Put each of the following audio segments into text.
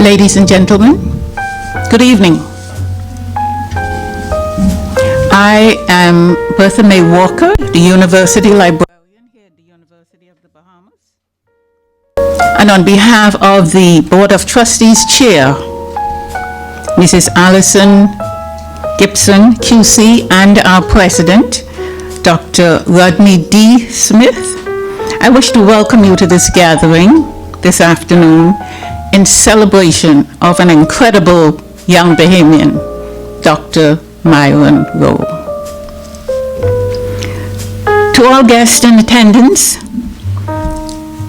Ladies and gentlemen, good evening. I am Bertha May Walker, the University Librarian here at the University of the Bahamas. And on behalf of the Board of Trustees Chair, Mrs. Allison Gibson, QC, and our President, Dr. Rodney D. Smith, I wish to welcome you to this gathering this afternoon in celebration of an incredible young Bahamian, Dr. Myron Rolle. To all guests in attendance,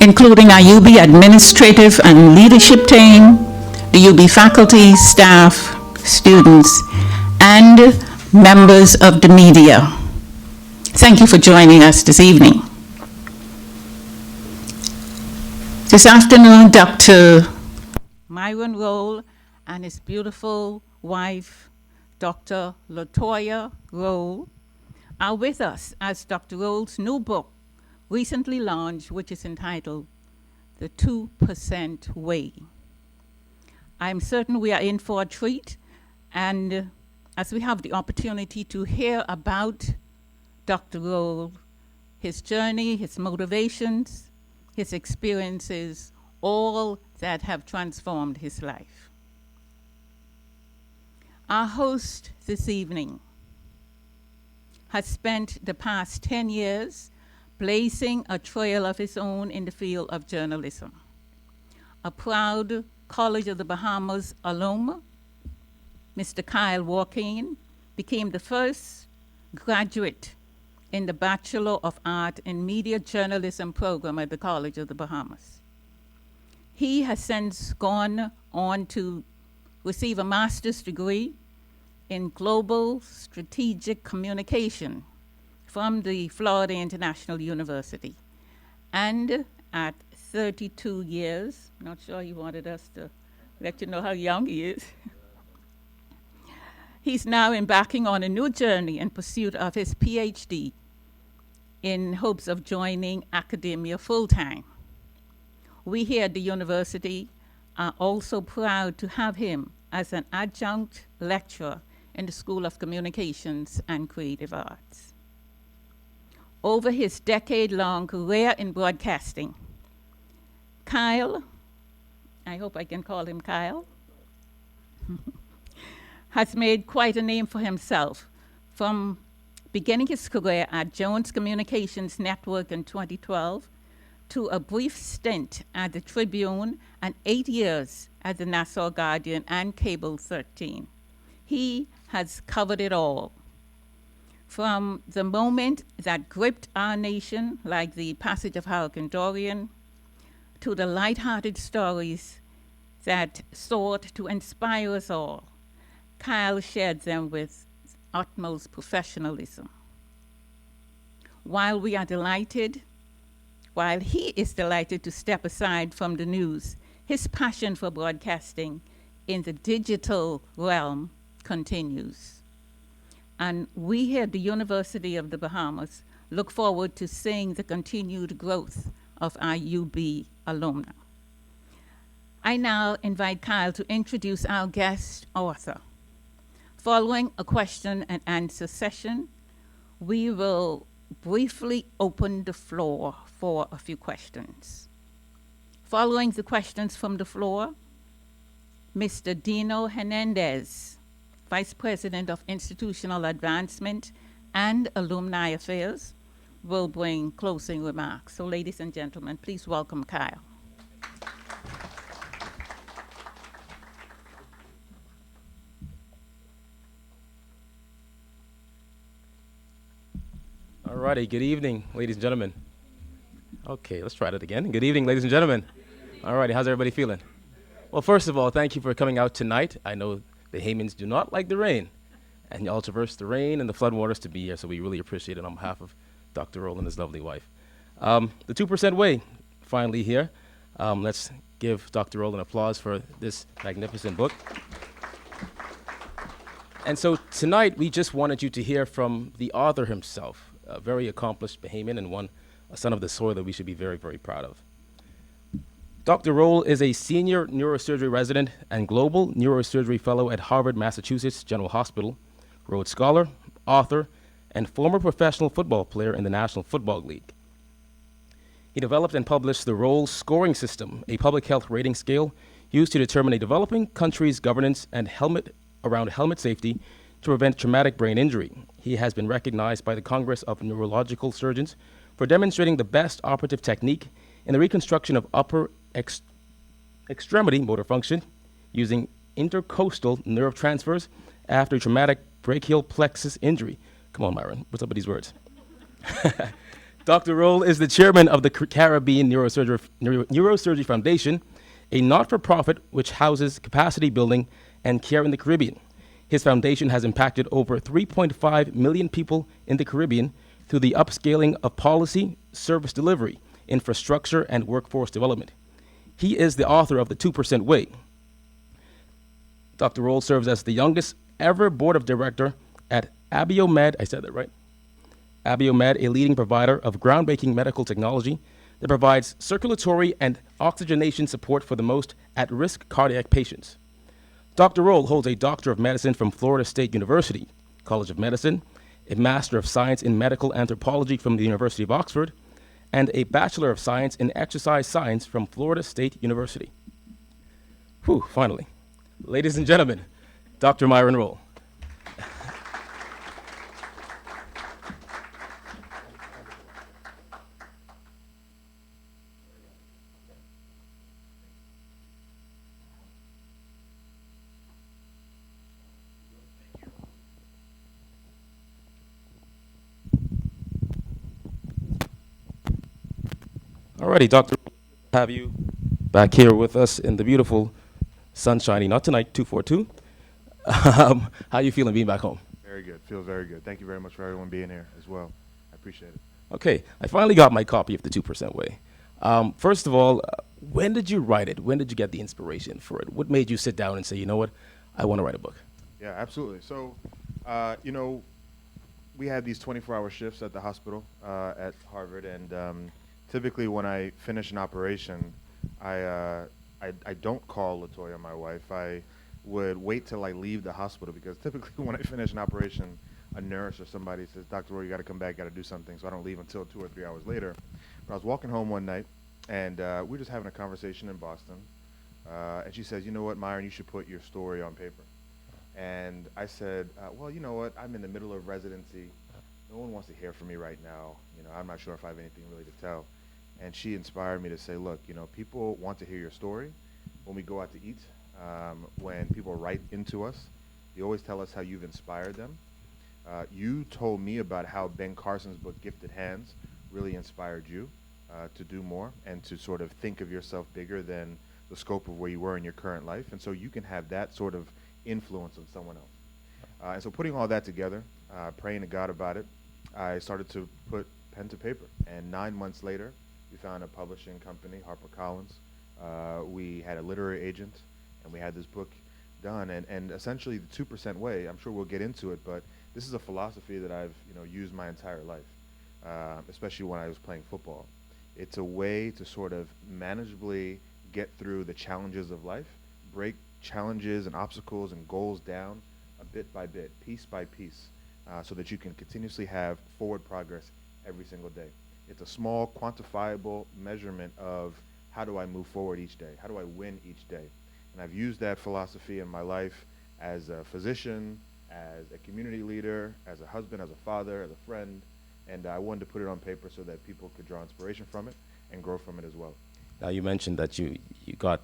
including our UB administrative and leadership team, the UB faculty, staff, students, and members of the media, thank you for joining us this evening. This afternoon, Dr. Myron Rolle and his beautiful wife, Dr. Latoya Rolle, are with us as Dr. Rolle's new book, recently launched, which is entitled The 2% Way. I'm certain we are in for a treat, and as we have the opportunity to hear about Dr. Rolle, his journey, his motivations, his experiences, all that have transformed his life. Our host this evening has spent the past 10 years blazing a trail of his own in the field of journalism. A proud College of the Bahamas alum, Mr. Kyle Walkine became the first graduate in the Bachelor of Art in Media Journalism program at the College of the Bahamas. He has since gone on to receive a master's degree in global strategic communication from the Florida International University. And at 32 years, not sure he wanted us to let you know how young he is, he's now embarking on a new journey in pursuit of his PhD in hopes of joining academia full-time. We here at the university are also proud to have him as an adjunct lecturer in the School of Communications and Creative Arts. Over his decade-long career in broadcasting, Kyle, I hope I can call him Kyle, has made quite a name for himself, from beginning his career at Jones Communications Network in 2012 to a brief stint at the Tribune and 8 years at the Nassau Guardian and Cable 13. He has covered it all. From the moment that gripped our nation, like the passage of Hurricane Dorian, to the light-hearted stories that sought to inspire us all, Kyle shared them with utmost professionalism. While he is delighted to step aside from the news, his passion for broadcasting in the digital realm continues. And we here at the University of the Bahamas look forward to seeing the continued growth of our UB alumni. I now invite Kyle to introduce our guest author. Following a question and answer session, we will briefly open the floor for a few questions. Following the questions from the floor, Mr. Dino Hernandez, Vice President of Institutional Advancement and Alumni Affairs, will bring closing remarks. So ladies and gentlemen, please welcome Kyle. All righty, good evening, ladies and gentlemen. Okay, let's try that again. Good evening, ladies and gentlemen. All righty, how's everybody feeling? Well, first of all, thank you for coming out tonight. I know the Bahamians do not like the rain, and y'all traversed the rain and the floodwaters to be here, so we really appreciate it on behalf of Dr. Rolle and his lovely wife. The 2% Way, finally here. Let's give Dr. Rolle an applause for this magnificent book. And so tonight, we just wanted you to hear from the author himself, a very accomplished Bahamian and a son of the soil that we should be very, very proud of. Dr. Rolle is a senior neurosurgery resident and global neurosurgery fellow at Harvard, Massachusetts General Hospital, Rhodes Scholar, author, and former professional football player in the National Football League. He developed and published the Rolle scoring system, a public health rating scale used to determine a developing country's governance and around helmet safety to prevent traumatic brain injury. He has been recognized by the Congress of Neurological Surgeons for demonstrating the best operative technique in the reconstruction of upper extremity motor function using intercostal nerve transfers after traumatic brachial plexus injury. Come on, Myron, what's up with these words? Dr. Rolle is the chairman of the Caribbean Neurosurgery Foundation, a not-for-profit which houses capacity building and care in the Caribbean. His foundation has impacted over 3.5 million people in the Caribbean through the upscaling of policy, service delivery, infrastructure, and workforce development. He is the author of The 2% Way. Dr. Rolle serves as the youngest ever board of director at Abiomed, I said that right? Abiomed, a leading provider of groundbreaking medical technology that provides circulatory and oxygenation support for the most at-risk cardiac patients. Dr. Rolle holds a Doctor of Medicine from Florida State University, College of Medicine, a Master of Science in Medical Anthropology from the University of Oxford, and a Bachelor of Science in Exercise Science from Florida State University. Whew, finally. Ladies and gentlemen, Dr. Myron Rolle. Alrighty, Dr. Have you back here with us in the beautiful sunshiny, not tonight, 242. How you feeling being back home? Very good. Feels very good. Thank you very much for everyone being here as well. I appreciate it. Okay, I finally got my copy of The 2% Way. First of all, when did you write it? When did you get the inspiration for it? What made you sit down and say, you know what, I want to write a book? Yeah, absolutely. So, we had these 24-hour shifts at the hospital at Harvard, and typically when I finish an operation, I don't call LaToya, my wife. I would wait till I leave the hospital, because typically when I finish an operation, a nurse or somebody says, Dr. Rolle, you got to come back, got to do something, so I don't leave until 2 or 3 hours later. But I was walking home one night, and we were just having a conversation in Boston, and she says, you know what, Myron, you should put your story on paper. And I said, well, you know what, I'm in the middle of residency. No one wants to hear from me right now. I'm not sure if I have anything really to tell. And she inspired me to say, look, people want to hear your story when we go out to eat, when people write into us. They always tell us how you've inspired them. You told me about how Ben Carson's book, Gifted Hands, really inspired you to do more and to sort of think of yourself bigger than the scope of where you were in your current life. And so you can have that sort of influence on someone else. And so putting all that together, praying to God about it, I started to put pen to paper. And 9 months later, we found a publishing company, HarperCollins. We had a literary agent, and we had this book done. And essentially, the 2% Way, I'm sure we'll get into it, but this is a philosophy that I've used my entire life, especially when I was playing football. It's a way to sort of manageably get through the challenges of life, break challenges and obstacles and goals down a bit by bit, piece by piece, so that you can continuously have forward progress every single day. It's a small, quantifiable measurement of how do I move forward each day? How do I win each day? And I've used that philosophy in my life as a physician, as a community leader, as a husband, as a father, as a friend, and I wanted to put it on paper so that people could draw inspiration from it and grow from it as well. Now, you mentioned that you got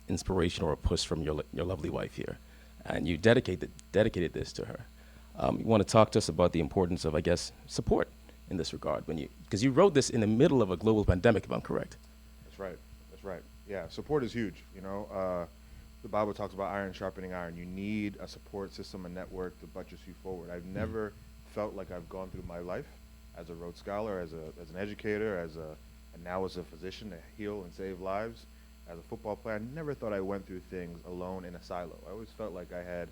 inspiration or a push from your lovely wife here, and you dedicated this to her. You want to talk to us about the importance of, I guess, support in this regard, because you wrote this in the middle of a global pandemic, if I'm correct. That's right. That's right. Yeah, support is huge. The Bible talks about iron sharpening iron. You need a support system, a network to buttress you forward. I've never felt like I've gone through my life as a Rhodes Scholar, as an educator, and now as a physician to heal and save lives, as a football player. I never thought I went through things alone in a silo. I always felt like I had,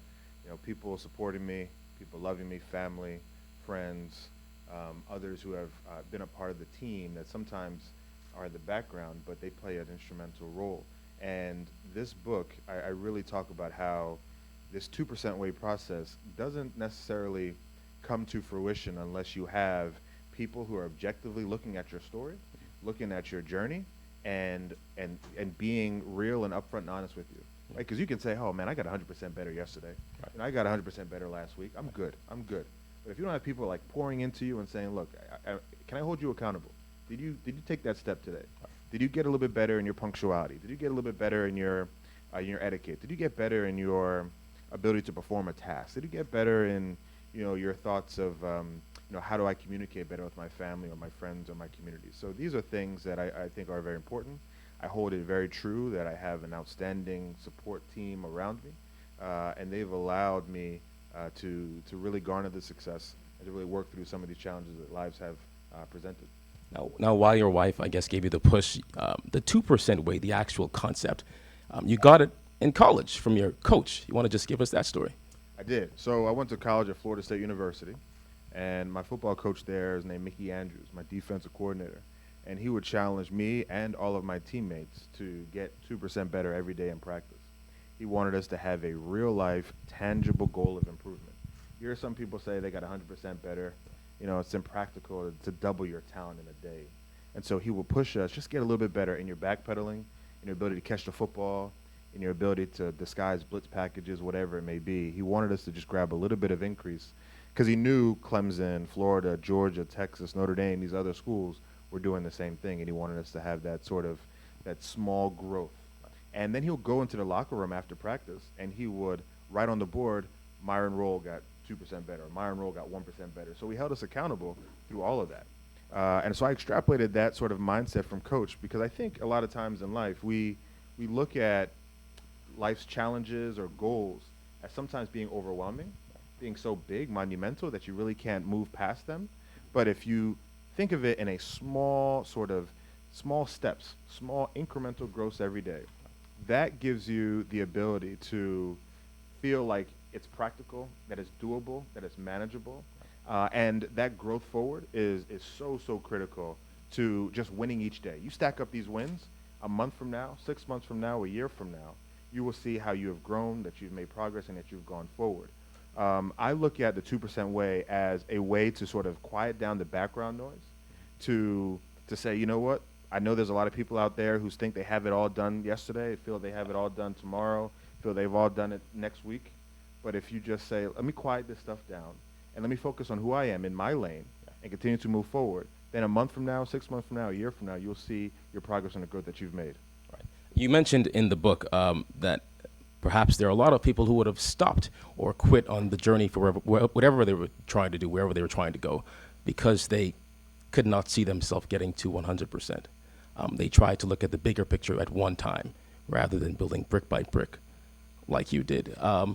people supporting me, people loving me, family, friends, others who have been a part of the team that sometimes are in the background, but they play an instrumental role. And this book, I really talk about how this 2% way process doesn't necessarily come to fruition unless you have people who are objectively looking at your story, looking at your journey, and being real and upfront and honest with you. Right? Because you can say, oh man, I got 100% better yesterday. Right. And I got 100% better last week. I'm good. I'm good. But if you don't have people like pouring into you and saying, look, can I hold you accountable? Did you take that step today? Did you get a little bit better in your punctuality? Did you get a little bit better in your etiquette? Did you get better in your ability to perform a task? Did you get better in your thoughts of how do I communicate better with my family or my friends or my community? So these are things that I think are very important. I hold it very true that I have an outstanding support team around me, and they've allowed me to really garner the success and to really work through some of these challenges that lives have presented. Now, while your wife, I guess, gave you the push, the 2% way, the actual concept, you got it in college from your coach. You want to just give us that story? I did. So I went to college at Florida State University, and my football coach there is named Mickey Andrews, my defensive coordinator. And he would challenge me and all of my teammates to get 2% better every day in practice. He wanted us to have a real-life, tangible goal of improvement. You hear some people say they got 100% better. It's impractical to double your talent in a day. And so he will push us, just get a little bit better in your backpedaling, in your ability to catch the football, in your ability to disguise blitz packages, whatever it may be. He wanted us to just grab a little bit of increase because he knew Clemson, Florida, Georgia, Texas, Notre Dame, these other schools were doing the same thing, and he wanted us to have that that small growth. And then he'll go into the locker room after practice, and he would write on the board, Myron Rolle got 2% better, or Myron Rolle got 1% better. So he held us accountable through all of that. And so I extrapolated that sort of mindset from coach because I think a lot of times in life we look at life's challenges or goals as sometimes being overwhelming, being so big, monumental that you really can't move past them. But if you think of it in a small steps, small incremental growth every day, that gives you the ability to feel like it's practical, that it's doable, that it's manageable. And that growth forward is so critical to just winning each day. You stack up these wins a month from now, 6 months from now, a year from now, you will see how you have grown, that you've made progress, and that you've gone forward. I look at the 2% way as a way to sort of quiet down the background noise, to say, you know what, I know there's a lot of people out there who think they have it all done yesterday, feel they have it all done tomorrow, feel they've all done it next week. But if you just say, let me quiet this stuff down, and let me focus on who I am in my lane and continue to move forward, then a month from now, 6 months from now, a year from now, you'll see your progress and the growth that you've made. Right. You mentioned in the book that perhaps there are a lot of people who would have stopped or quit on the journey for whatever they were trying to do, wherever they were trying to go, because they could not see themselves getting to 100%. They tried to look at the bigger picture at one time rather than building brick by brick like you did. I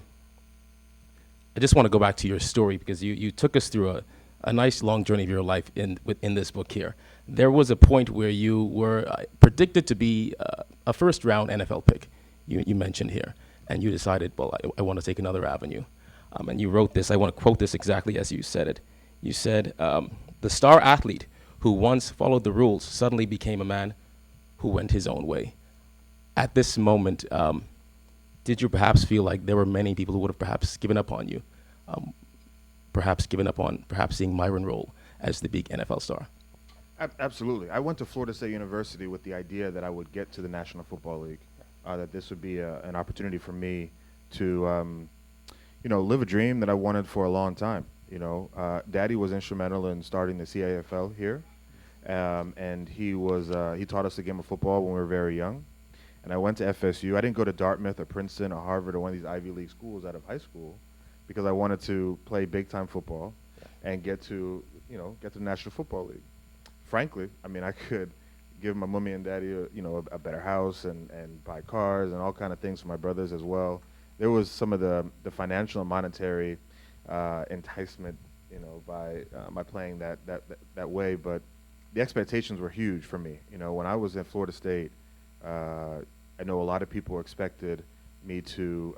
just want to go back to your story because you took us through a nice long journey of your life in this book here. There was a point where you were predicted to be a first-round NFL pick, you mentioned here, and you decided, well, I want to take another avenue. And you wrote this, I want to quote this exactly as you said it. You said, the star athlete who once followed the rules suddenly became a man who went his own way. At this moment, did you perhaps feel like there were many people who would have perhaps given up on you, perhaps given up on perhaps seeing Myron Rolle as the big NFL star? Absolutely. I went to Florida State University with the idea that I would get to the National Football League, that this would be an opportunity for me to, live a dream that I wanted for a long time. Daddy was instrumental in starting the CAFL here, and he taught us the game of football when we were very young. And I went to FSU. I didn't go to Dartmouth or Princeton or Harvard or one of these Ivy League schools out of high school because I wanted to play big-time football and get to the National Football League. Frankly, I could give my mommy and daddy a better house and buy cars and all kind of things for my brothers as well. There was some of the financial and monetary enticement, by playing that way, but the expectations were huge for me. When I was at Florida State, I know a lot of people expected me to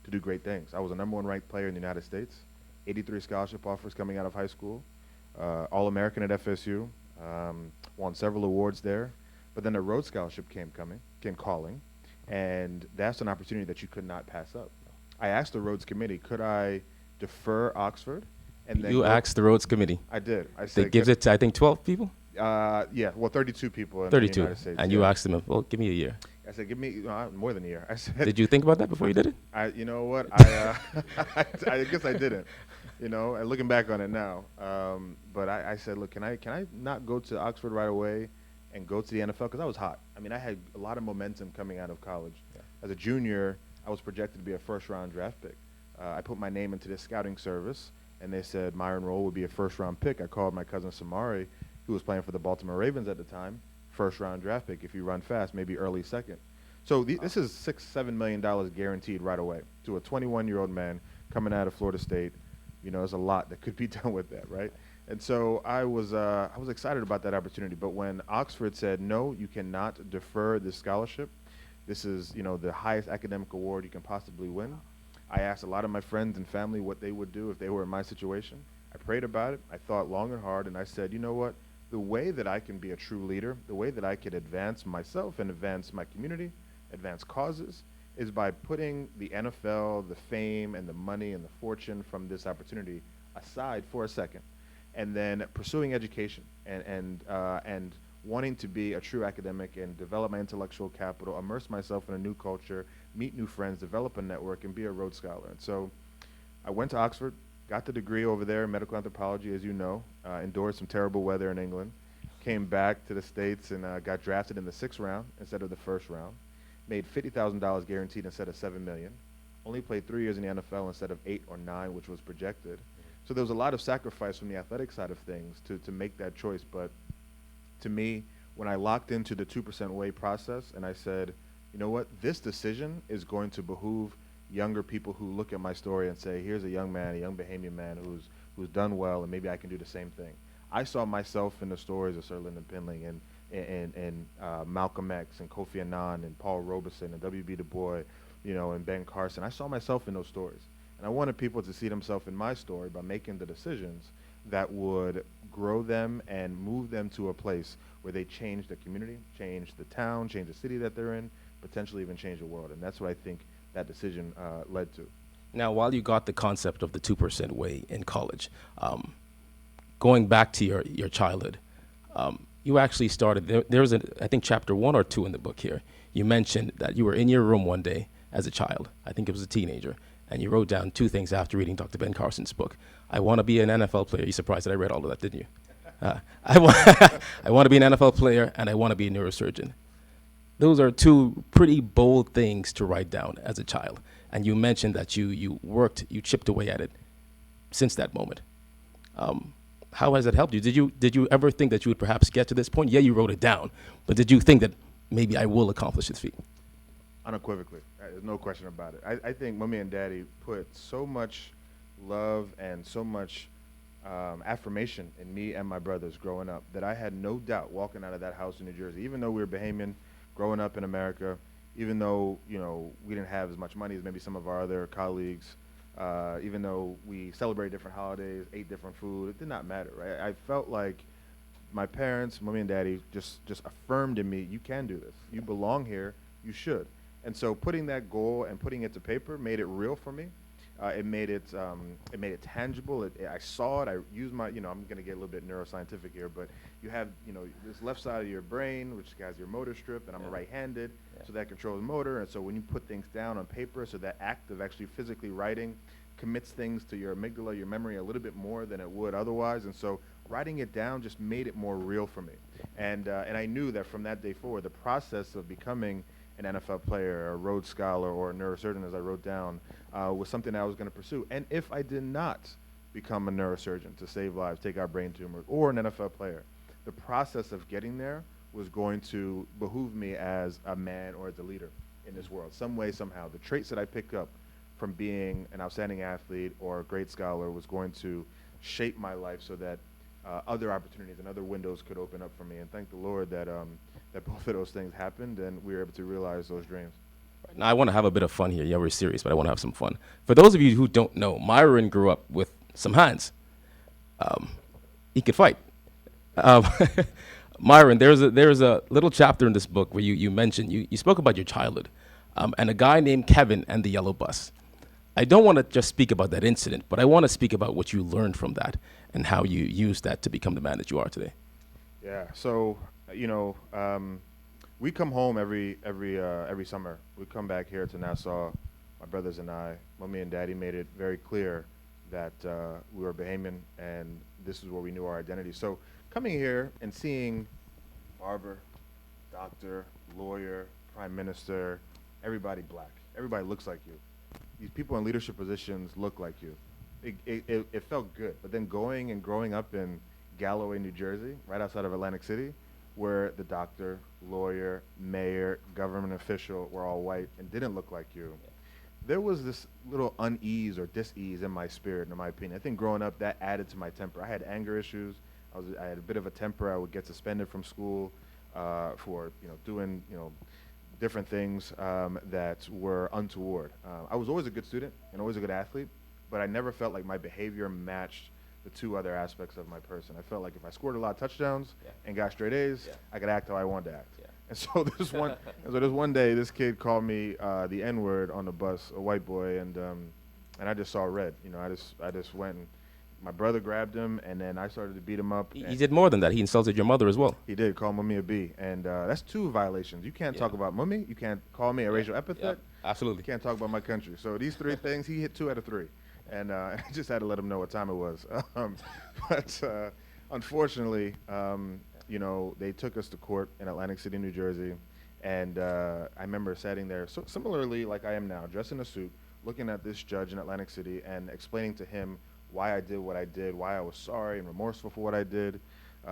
do great things. I was a #1 ranked player in the United States, 83 scholarship offers coming out of high school, All-American at FSU, won several awards there. But then the Rhodes Scholarship came calling, and that's an opportunity that you could not pass up. I asked the Rhodes Committee, could I defer Oxford? And then You asked the Rhodes Committee. I did. I That said, gives it to, I think, 12 people? yeah, well, 32 people in the 32. United States. And yeah. you asked them, well, give me a year. I said, give me more than a year. I said, Did you think about that before you did it? you know what? I guess I didn't. And looking back on it now, but I said, look, can I not go to Oxford right away and go to the NFL? Because I was hot. I mean, I had a lot of momentum coming out of college. Yeah. As a junior, I was projected to be a first-round draft pick. I put my name into this scouting service, and they said Myron Rolle would be a first-round pick. I called my cousin Samari, who was playing for the Baltimore Ravens at the time, first-round draft pick if you run fast, maybe early second. So this is $6-7 million guaranteed right away to a 21-year-old man coming out of Florida State. There's a lot that could be done with that, right? And so I was excited about that opportunity. But when Oxford said, no, you cannot defer this scholarship, this is, the highest academic award you can possibly win, I asked a lot of my friends and family what they would do if they were in my situation. I prayed about it. I thought long and hard, and I said, you know what? The way that I can be a true leader, the way that I could advance myself and advance my community, advance causes, is by putting the NFL, the fame, and the money and the fortune from this opportunity aside for a second, and then pursuing education and wanting to be a true academic and develop my intellectual capital, immerse myself in a new culture, meet new friends, develop a network, and be a Rhodes Scholar. And so I went to Oxford, got the degree over there in medical anthropology, as you know, endured some terrible weather in England, came back to the States and got drafted in the 6th round instead of the 1st round, made $50,000 guaranteed instead of $7 million, only played 3 years in the NFL instead of 8 or 9, which was projected. So there was a lot of sacrifice from the athletic side of things to make that choice. But to me, when I locked into the 2% way process and I said, you know what, this decision is going to behoove younger people who look at my story and say, here's a young man, a young Bahamian man who's done well, and maybe I can do the same thing. I saw myself in the stories of Sir Lyndon Pinling and Malcolm X and Kofi Annan and Paul Robeson and W.B. Du Bois, and Ben Carson. I saw myself in those stories. And I wanted people to see themselves in my story by making the decisions that would grow them and move them to a place where they change the community, change the town, change the city that they're in, potentially even change the world. And that's what I think that decision led to. Now, while you got the concept of the 2% way in college, going back to your childhood, you actually started, there's I think chapter 1 or 2 in the book here. You mentioned that you were in your room one day as a child, I think it was a teenager, and you wrote down 2 things after reading Dr. Ben Carson's book. I want to be an NFL player. You're surprised that I read all of that, didn't you? I want to be an NFL player, and I want to be a neurosurgeon. Those are 2 pretty bold things to write down as a child. And you mentioned that you chipped away at it since that moment. How has that helped you? Did you ever think that you would perhaps get to this point? Yeah, you wrote it down, but did you think that maybe I will accomplish this feat? Unequivocally. There's no question about it. I think Mommy and Daddy put so much love and so much affirmation in me and my brothers growing up that I had no doubt walking out of that house in New Jersey, even though we were Bahamian, growing up in America, even though we didn't have as much money as maybe some of our other colleagues, even though we celebrated different holidays, ate different food, it did not matter, right? I felt like my parents, Mommy and Daddy, just affirmed in me, you can do this. You belong here. You should. And so putting that goal and putting it to paper made it real for me. It made it tangible. I saw it. I used my, I'm going to get a little bit neuroscientific here, but you have, this left side of your brain, which has your motor strip, and I'm right-handed, so that controls the motor. And so when you put things down on paper, so that act of actually physically writing commits things to your amygdala, your memory, a little bit more than it would otherwise. And so writing it down just made it more real for me. And I knew that from that day forward, the process of becoming an NFL player, a Rhodes Scholar, or a neurosurgeon, as I wrote down, was something I was going to pursue. And if I did not become a neurosurgeon to save lives, take out brain tumors, or an NFL player, the process of getting there was going to behoove me as a man or as a leader in this world, some way, somehow. The traits that I picked up from being an outstanding athlete or a great scholar was going to shape my life so that other opportunities and other windows could open up for me. And thank the Lord that that both of those things happened and we were able to realize those dreams. Now, I want to have a bit of fun here. Yeah, we're serious, but I want to have some fun. For those of you who don't know, Myron grew up with some hands. He could fight. Myron, there's a little chapter in this book where you mentioned, you spoke about your childhood and a guy named Kevin and the yellow bus. I don't want to just speak about that incident, but I want to speak about what you learned from that and how you used that to become the man that you are today. Yeah. So, we come home every summer. We come back here to Nassau. My brothers and I, Mommy and Daddy made it very clear that we were Bahamian and this is where we knew our identity. So coming here and seeing barber, doctor, lawyer, prime minister, everybody black, everybody looks like you. These people in leadership positions look like you. It felt good. But then going and growing up in Galloway, New Jersey, right outside of Atlantic City, where the doctor, lawyer, mayor, government official were all white and didn't look like you, there was this little unease or dis-ease in my spirit, in my opinion. I think growing up, that added to my temper. I had anger issues. I had a bit of a temper. I would get suspended from school for doing different things that were untoward. I was always a good student and always a good athlete, but I never felt like my behavior matched the two other aspects of my person. I felt like if I scored a lot of touchdowns and got straight A's, I could act how I wanted to act. And so this one day, this kid called me the N-word on the bus, a white boy, and I just saw red. I just went and my brother grabbed him, and then I started to beat him up. He did more than that. He insulted your mother as well. He did, call Mummy a B, and that's 2 violations. You can't talk about Mummy. You can't call me a racial epithet. Absolutely. You can't talk about my country. So these 3 things, he hit 2 out of 3. And I just had to let him know what time it was. But unfortunately, they took us to court in Atlantic City, New Jersey. And I remember sitting there, so similarly like I am now, dressed in a suit, looking at this judge in Atlantic City and explaining to him why I did what I did, why I was sorry and remorseful for what I did.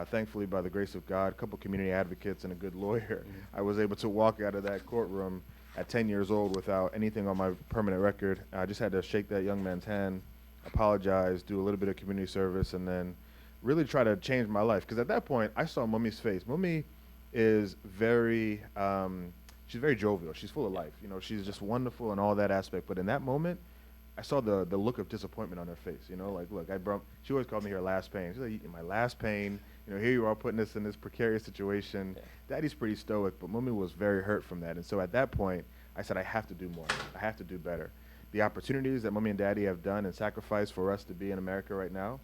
Thankfully, by the grace of God, a couple community advocates and a good lawyer, I was able to walk out of that courtroom at 10 years old without anything on my permanent record. I just had to shake that young man's hand, apologize, do a little bit of community service, and then really try to change my life. Because at that point, I saw Mummy's face. Mummy is she's very jovial. She's full of life. She's just wonderful in all that aspect. But in that moment, I saw the look of disappointment on her face. Like, look, she always called me her last pain. She's like, my last pain. Here you are putting us in this precarious situation. Daddy's pretty stoic, but Mummy was very hurt from that. And so at that point, I said, I have to do more. I have to do better. The opportunities that Mummy and Daddy have done and sacrificed for us to be in America right now,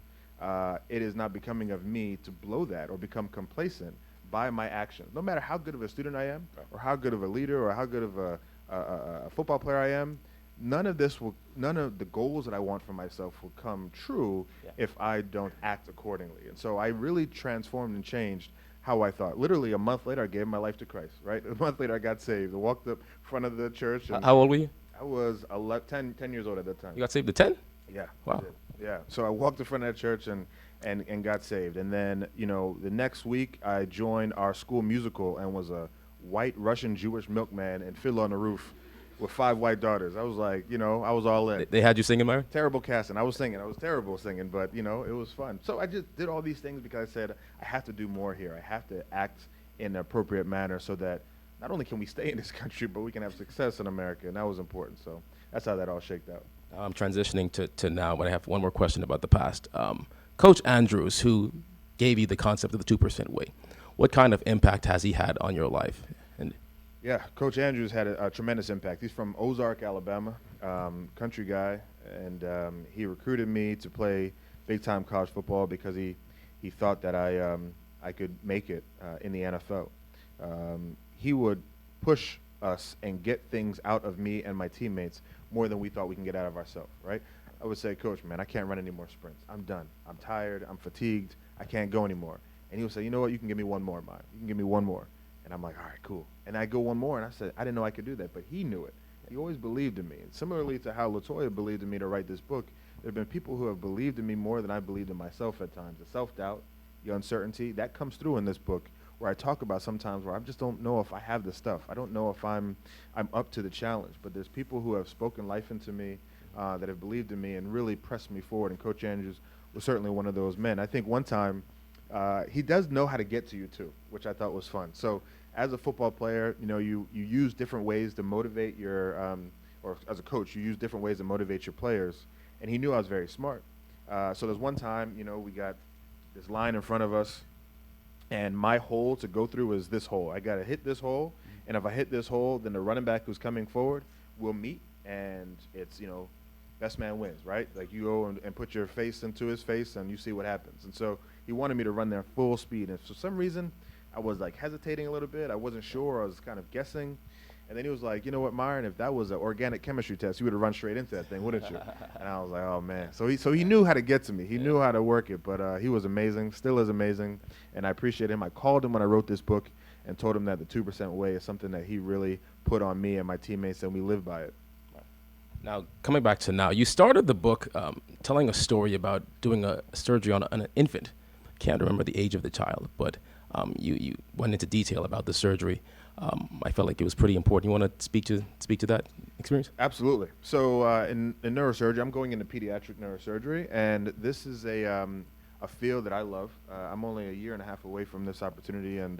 it is not becoming of me to blow that or become complacent by my actions. No matter how good of a student I am, or how good of a leader, or how good of a football player I am, none of the goals that I want for myself will come true if I don't act accordingly. And so I really transformed and changed how I thought. Literally a month later, I gave my life to Christ, right? A month later, I got saved. I walked up in front of the church. And how old were you? I was 10 years old at that time. You got saved at 10? Yeah. Wow. Yeah. So I walked in front of that church and got saved. And then, the next week, I joined our school musical and was a white Russian Jewish milkman and Fiddler on the Roof with 5 white daughters. I was like, I was all in. They had you singing, Myron? Terrible casting. I was singing. I was terrible singing, but, it was fun. So I just did all these things because I said, I have to do more here. I have to act in an appropriate manner so that not only can we stay in this country, but we can have success in America, and that was important. So that's how that all shaked out. I'm transitioning to now, but I have one more question about the past. Coach Andrews, who gave you the concept of the 2% way, what kind of impact has he had on your life? Yeah, Coach Andrews had a tremendous impact. He's from Ozark, Alabama, country guy, and he recruited me to play big-time college football because he thought that I could make it in the NFL. He would push us and get things out of me and my teammates more than we thought we can get out of ourselves, right? I would say, Coach, man, I can't run any more sprints. I'm done. I'm tired. I'm fatigued. I can't go anymore. And he would say, you know what? You can give me one more, man. You can give me one more. And I'm like, all right, cool. And I go one more, and I said, I didn't know I could do that, but he knew it. He always believed in me. And similarly to how LaToya believed in me to write this book, there have been people who have believed in me more than I believed in myself at times. The self-doubt, the uncertainty, that comes through in this book, where I talk about sometimes where I just don't know if I have the stuff. I don't know if I'm up to the challenge. But there's people who have spoken life into me, that have believed in me and really pressed me forward. And Coach Andrews was certainly one of those men. I think one time, he does know how to get to you too, which I thought was fun. So as a football player, you use different ways to motivate your, or as a coach, you use different ways to motivate your players. And he knew I was very smart. So there's one time, we got this line in front of us, And my hole to go through is this hole. I got to hit this hole, and if I hit this hole, then the running back who's coming forward will meet, and it's, best man wins, right? Like, you go and put your face into his face, and you see what happens. And so he wanted me to run there full speed, and for some reason, I was like hesitating a little bit. I wasn't sure. I was kind of guessing. And then he was like, you know what, Myron, if that was an organic chemistry test, you would have run straight into that thing, wouldn't you? And I was like, oh, man. So he knew how to get to me. He knew how to work it. But he was amazing, still is amazing. And I appreciate him. I called him when I wrote this book and told him that the 2% way is something that he really put on me and my teammates, and we live by it. Now, coming back to now, you started the book telling a story about doing a surgery on an infant. Can't remember the age of the child, but you went into detail about the surgery. I felt like it was pretty important. You want to speak to that experience? Absolutely. So in neurosurgery, I'm going into pediatric neurosurgery, and this is a field that I love. I'm only a year and a half away from this opportunity, and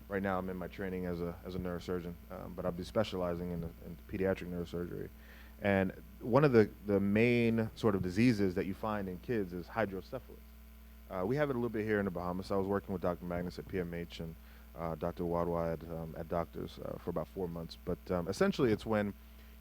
right now I'm in my training as a neurosurgeon, but I'll be specializing in pediatric neurosurgery. And one of the main sort of diseases that you find in kids is hydrocephalus. We have it a little bit here in the Bahamas. I was working with Dr. Magnus at PMH and Dr. Wadwa at Doctors for about 4 months. But essentially, it's when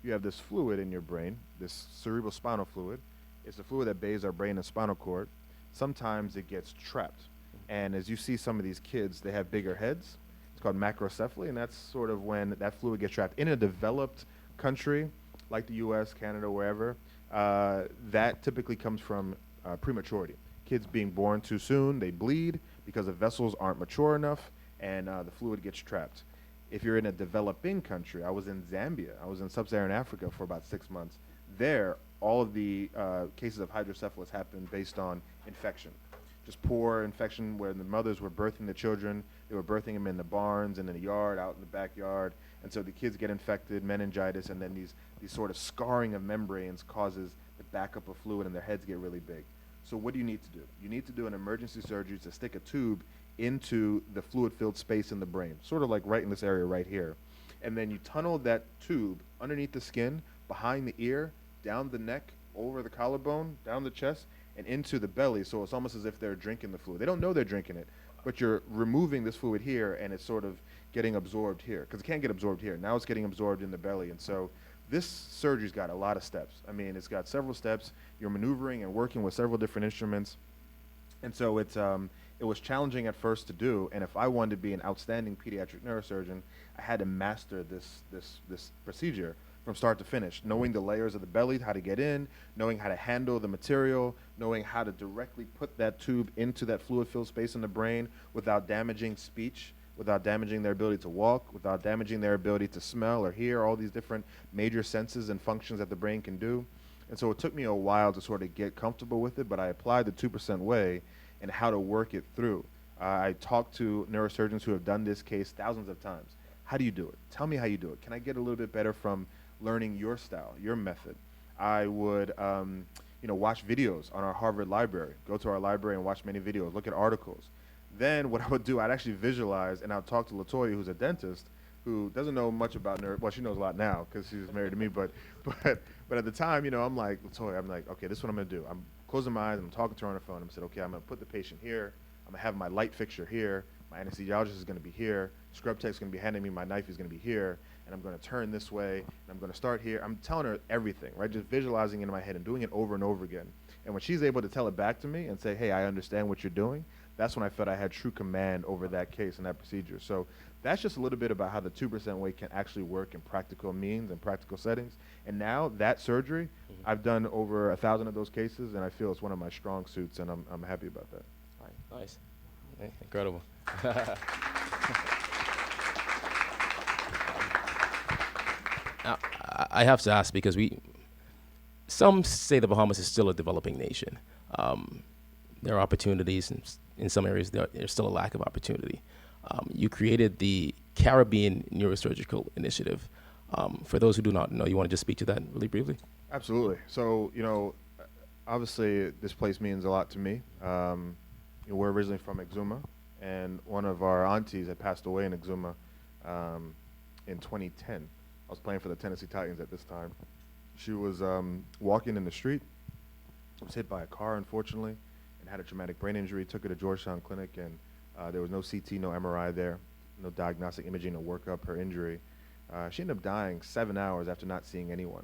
you have this fluid in your brain, this cerebral spinal fluid. It's the fluid that bathes our brain and spinal cord. Sometimes it gets trapped. And as you see some of these kids, they have bigger heads. It's called macrocephaly, and that's sort of when that fluid gets trapped. In a developed country, like the U.S., Canada, wherever, that typically comes from prematurity. Kids being born too soon, they bleed because the vessels aren't mature enough, and the fluid gets trapped. If you're in a developing country, I was in Zambia. I was in sub-Saharan Africa for about 6 months. There, all of the cases of hydrocephalus happen based on infection. Just poor infection where the mothers were birthing the children. They were birthing them in the barns and in the yard, out in the backyard. And so the kids get infected, meningitis, and then these sort of scarring of membranes causes the backup of fluid, and their heads get really big. So what do you need to do? You need to do an emergency surgery to stick a tube into the fluid-filled space in the brain, sort of like right in this area right here. And then you tunnel that tube underneath the skin, behind the ear, down the neck, over the collarbone, down the chest, and into the belly. So it's almost as if they're drinking the fluid. They don't know they're drinking it, but you're removing this fluid here, and it's sort of getting absorbed here, because it can't get absorbed here. Now it's getting absorbed in the belly. And so this surgery's got a lot of steps. I mean, it's got several steps. You're maneuvering and working with several different instruments. And so it was challenging at first to do, and if I wanted to be an outstanding pediatric neurosurgeon, I had to master this procedure from start to finish, knowing the layers of the belly, how to get in, knowing how to handle the material, knowing how to directly put that tube into that fluid-filled space in the brain without damaging speech, without damaging their ability to walk, without damaging their ability to smell or hear, all these different major senses and functions that the brain can do. And so it took me a while to sort of get comfortable with it, but I applied the 2% way and how to work it through. I talked to neurosurgeons who have done this case thousands of times. How do you do it? Tell me how you do it. Can I get a little bit better from learning your style, your method? I would watch videos on our Harvard library, go to our library and watch many videos, look at articles. Then what I would do, I'd actually visualize, and I'd talk to LaToya, who's a dentist, who doesn't know much about well, she knows a lot now because she's married to me, but at the time, I'm like, LaToya, I'm like, okay, this is what I'm going to do. I'm closing my eyes, I'm talking to her on the phone. I'm saying, okay, I'm going to put the patient here. I'm going to have my light fixture here. My anesthesiologist is going to be here. Scrub tech's going to be handing me my knife. He's going to be here. And I'm going to turn this way. And I'm going to start here. I'm telling her everything, right? Just visualizing it in my head and doing it over and over again. And when she's able to tell it back to me and say, hey, I understand what you're doing, that's when I felt I had true command over that case and that procedure. So that's just a little bit about how the 2% way can actually work in practical means and practical settings. And now that surgery, I've done over 1,000 of those cases, and I feel it's one of my strong suits, and I'm happy about that. All right, nice. Hey, incredible. Now, I have to ask, because some say the Bahamas is still a developing nation. There are opportunities, and in some areas there's still a lack of opportunity. You created the Caribbean Neurosurgical Initiative. For those who do not know, you want to just speak to that really briefly? Absolutely. So, obviously this place means a lot to me. We're originally from Exuma, and one of our aunties had passed away in Exuma in 2010. I was playing for the Tennessee Titans at this time. She was walking in the street, was hit by a car, unfortunately, and had a traumatic brain injury. Took her to Georgetown Clinic, and There was no CT, no MRI there, no diagnostic imaging to work up her injury. She ended up dying 7 hours after not seeing anyone.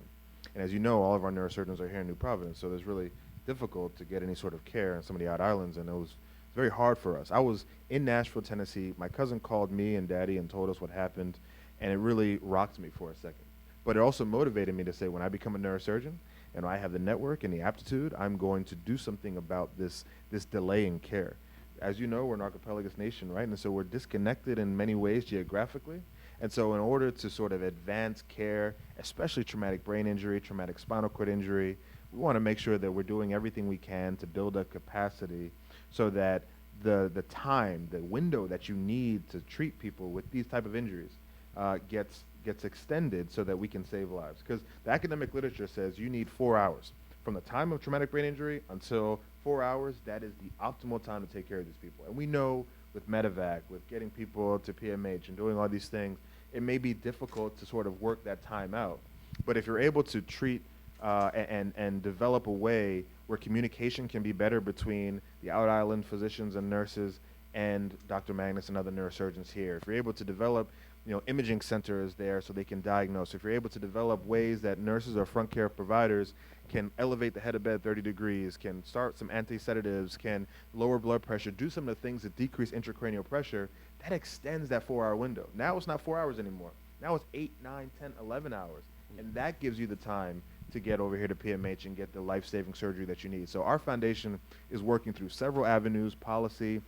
And as you know, all of our neurosurgeons are here in New Providence, so it's really difficult to get any sort of care in some of the out islands, and it was very hard for us. I was in Nashville, Tennessee. My cousin called me and Daddy and told us what happened, and it really rocked me for a second. But it also motivated me to say, when I become a neurosurgeon and I have the network and the aptitude, I'm going to do something about this delay in care. As you know, we're an archipelagus nation, right? And so we're disconnected in many ways geographically. And so in order to sort of advance care, especially traumatic brain injury, traumatic spinal cord injury, we want to make sure that we're doing everything we can to build up capacity so that the time, the window that you need to treat people with these type of injuries gets extended so that we can save lives. Because the academic literature says you need 4 hours. From the time of traumatic brain injury until 4 hours, that is the optimal time to take care of these people. And we know with medevac, with getting people to PMH and doing all these things, it may be difficult to sort of work that time out. But if you're able to treat and develop a way where communication can be better between the out island physicians and nurses and Dr. Magnus and other neurosurgeons here, if you're able to develop imaging centers there so they can diagnose, if you're able to develop ways that nurses or front care providers can elevate the head of bed 30 degrees, can start some anti-sedatives, can lower blood pressure, do some of the things that decrease intracranial pressure, that extends that 4-hour window. Now it's not 4 hours anymore. Now it's 8, 9, 10, 11 hours. And that gives you the time to get over here to PMH and get the life-saving surgery that you need. So our foundation is working through several avenues: policy,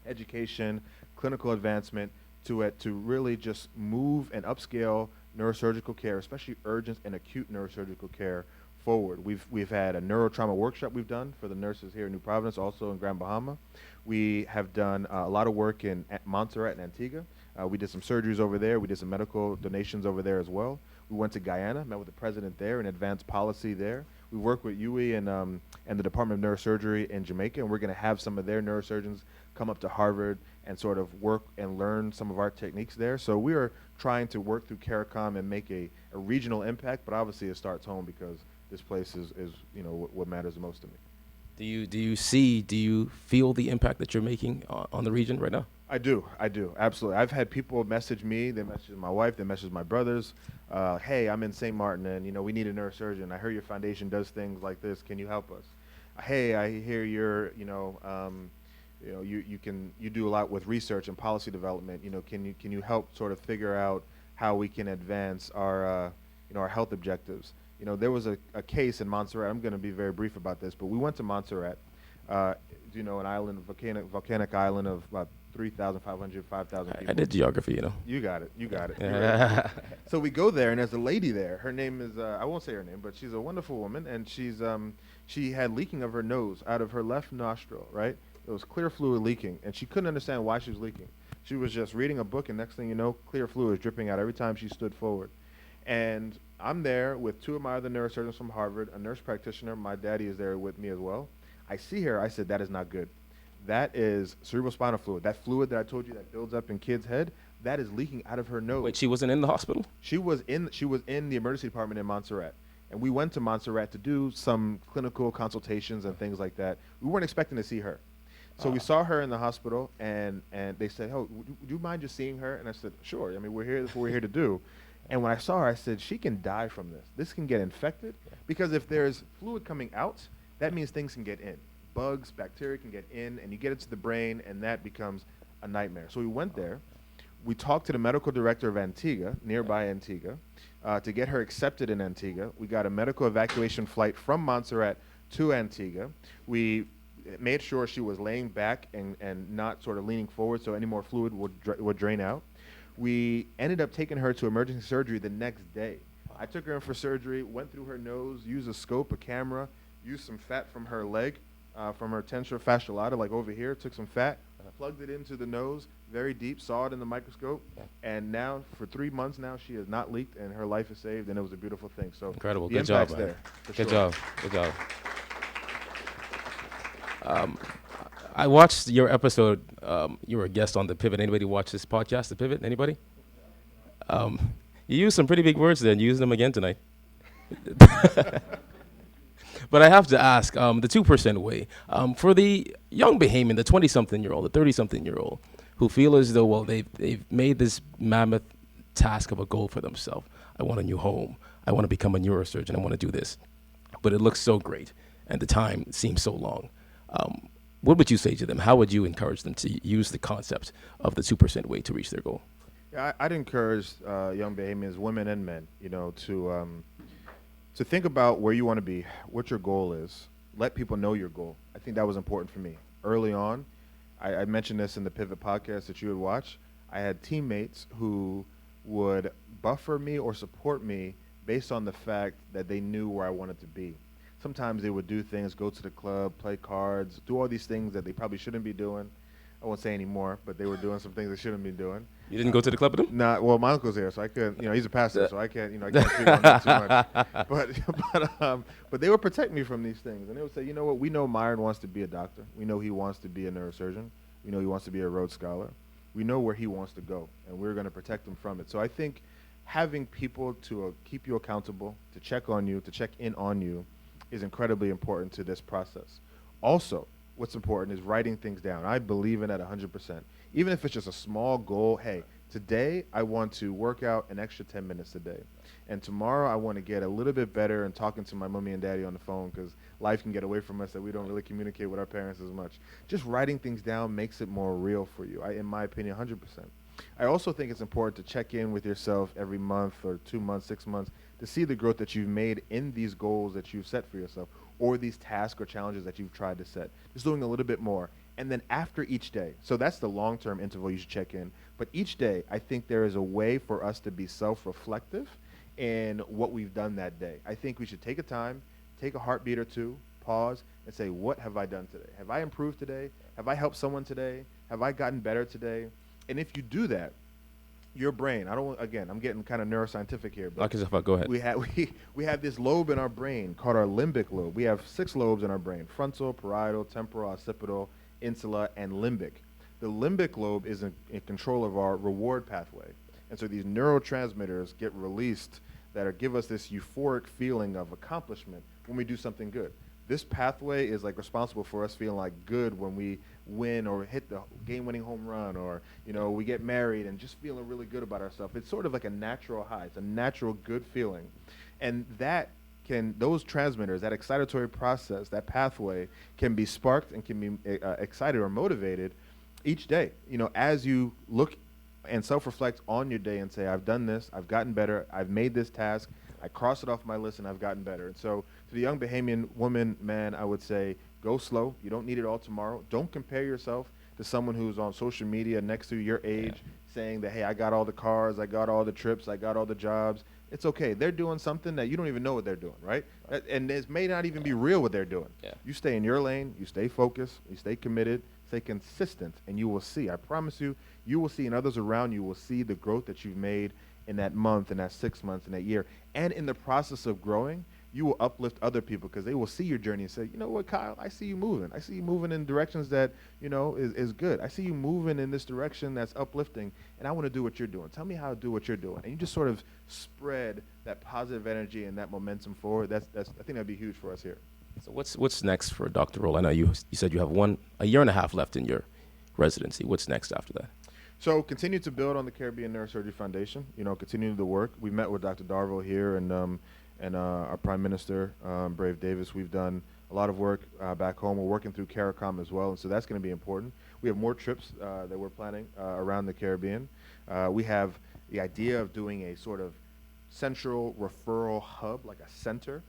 education, clinical advancement, to really just move and upscale neurosurgical care, especially urgent and acute neurosurgical care, forward. We've had a neurotrauma workshop we've done for the nurses here in New Providence, also in Grand Bahama. We have done a lot of work in Montserrat and Antigua. We did some surgeries over there. We did some medical donations over there as well. We went to Guyana, met with the president there, and advanced policy there. We worked with UE and the Department of Neurosurgery in Jamaica, and we're going to have some of their neurosurgeons come up to Harvard and sort of work and learn some of our techniques there. So we are trying to work through CARICOM and make a regional impact, but obviously it starts home because this place is what matters the most to me. Do you feel the impact that you're making on the region right now? I do, absolutely. I've had people message me, they message my wife, they message my brothers, hey, I'm in St. Martin and we need a neurosurgeon. I heard your foundation does things like this, can you help us? Hey, I hear you're, you do a lot with research and policy development, can you help sort of figure out how we can advance our health objectives? There was a case in Montserrat. I'm going to be very brief about this, but we went to Montserrat, an island, volcanic island of about 3,500, 5,000 people. I did geography, You got it. Yeah. So we go there, and there's a lady there. Her name is, I won't say her name, but she's a wonderful woman, and she had leaking of her nose out of her left nostril, right? There was clear fluid leaking, and she couldn't understand why she was leaking. She was just reading a book, and next thing you know, clear fluid is dripping out every time she stood forward. And I'm there with two of my other neurosurgeons from Harvard, a nurse practitioner. My daddy is there with me as well. I see her. I said, that is not good. That is cerebrospinal fluid. That fluid that I told you that builds up in kids' head, that is leaking out of her nose. Wait, she wasn't in the hospital? She was in the emergency department in Montserrat. And we went to Montserrat to do some clinical consultations and things like that. We weren't expecting to see her. So we saw her in the hospital, and they said, oh, would you mind just seeing her? And I said, sure. I mean, we're here. That's what we're here to do. And when I saw her, I said, she can die from this. This can get infected, because if there's fluid coming out, that means things can get in. Bugs, bacteria can get in, and you get into the brain, and that becomes a nightmare. So we went there. We talked to the medical director of Antigua, nearby Antigua, to get her accepted in Antigua. We got a medical evacuation flight from Montserrat to Antigua. We made sure she was laying back and not sort of leaning forward, so any more fluid would drain out. We ended up taking her to emergency surgery the next day. I took her in for surgery, went through her nose, used a scope, a camera, used some fat from her leg, from her tensor fasciolata, like over here, took some fat, plugged it into the nose, very deep, saw it in the microscope, and now for 3 months now she has not leaked, and her life is saved, and it was a beautiful thing. So incredible. The Good job, impact's man. there. Good job. Good job. I watched your episode. You were a guest on The Pivot. Anybody watch this podcast, The Pivot? Anybody? You used some pretty big words there, and you used them again tonight. But I have to ask, the 2% way, for the young Bahamian, the 20-something-year-old, the 30-something-year-old, who feel as though, well, they've made this mammoth task of a goal for themselves. I want a new home. I want to become a neurosurgeon. I want to do this. But it looks so great, and the time seems so long. What would you say to them? How would you encourage them to use the concept of the 2% way to reach their goal? Yeah, I'd encourage young Bahamians, women and men, to think about where you want to be, what your goal is. Let people know your goal. I think that was important for me. Early on, I mentioned this in the Pivot podcast that you would watch. I had teammates who would buffer me or support me based on the fact that they knew where I wanted to be. Sometimes they would do things, go to the club, play cards, do all these things that they probably shouldn't be doing. I won't say anymore, but they were doing some things they shouldn't be doing. You didn't go to the club with him? Nah, well, my uncle's here, so I couldn't. He's a pastor, so I can't. I can't speak on that too much. But they would protect me from these things, and they would say, you know what? We know Myron wants to be a doctor. We know he wants to be a neurosurgeon. We know he wants to be a Rhodes Scholar. We know where he wants to go, and we're going to protect him from it. So I think having people to keep you accountable, to check on you, to check in on you, is incredibly important to this process. Also, what's important is writing things down. I believe in that 100%. Even if it's just a small goal, hey, today I want to work out an extra 10 minutes a day. And tomorrow I want to get a little bit better in talking to my mommy and daddy on the phone, because life can get away from us that we don't really communicate with our parents as much. Just writing things down makes it more real for you, in my opinion, 100%. I also think it's important to check in with yourself every month or 2 months, 6 months, to see the growth that you've made in these goals that you've set for yourself, or these tasks or challenges that you've tried to set. Just doing a little bit more. And then after each day, so that's the long-term interval you should check in. But each day, I think there is a way for us to be self-reflective in what we've done that day. I think we should take a time, take a heartbeat or two, pause, and say, what have I done today? Have I improved today? Have I helped someone today? Have I gotten better today? And if you do that, your brain, I'm getting kind of neuroscientific here, but Knock yourself out, go ahead. we have this lobe in our brain called our limbic lobe. We have 6 lobes in our brain: frontal, parietal, temporal, occipital, insula, and limbic. The limbic lobe is in control of our reward pathway. And so these neurotransmitters get released that give us this euphoric feeling of accomplishment when we do something good. This pathway is responsible for us feeling good when we win or hit the game-winning home run, or we get married and just feeling really good about ourselves. It's sort of like a natural high. It's a natural good feeling, and those transmitters, that excitatory process, that pathway can be sparked and can be excited or motivated each day. As you look and self-reflect on your day and say, I've done this, I've gotten better, I've made this task, I crossed it off my list, and I've gotten better. And so to the young Bahamian woman, man, I would say, go slow. You don't need it all tomorrow. Don't compare yourself to someone who's on social media next to your age saying that, hey, I got all the cars, I got all the trips, I got all the jobs. It's okay. They're doing something that you don't even know what they're doing, right? And it may not even be real what they're doing. Yeah. You stay in your lane, you stay focused, you stay committed, stay consistent, and you will see. I promise you, you will see, and others around you will see the growth that you've made in that month, in that 6 months, in that year. And in the process of growing, you will uplift other people, because they will see your journey and say, you know what, Kyle, I see you moving. I see you moving in directions that, is good. I see you moving in this direction that's uplifting, and I want to do what you're doing. Tell me how to do what you're doing. And you just sort of spread that positive energy and that momentum forward. I think that'd be huge for us here. So what's next for Dr. Rolle? I know you said you have a year and a half left in your residency. What's next after that? So continue to build on the Caribbean Neurosurgery Foundation. Continue the work. We met with Dr. Darville here and our Prime Minister, Brave Davis. We've done a lot of work back home. We're working through CARICOM as well, and so that's going to be important. We have more trips that we're planning around the Caribbean. We have the idea of doing a sort of central referral hub, like a center,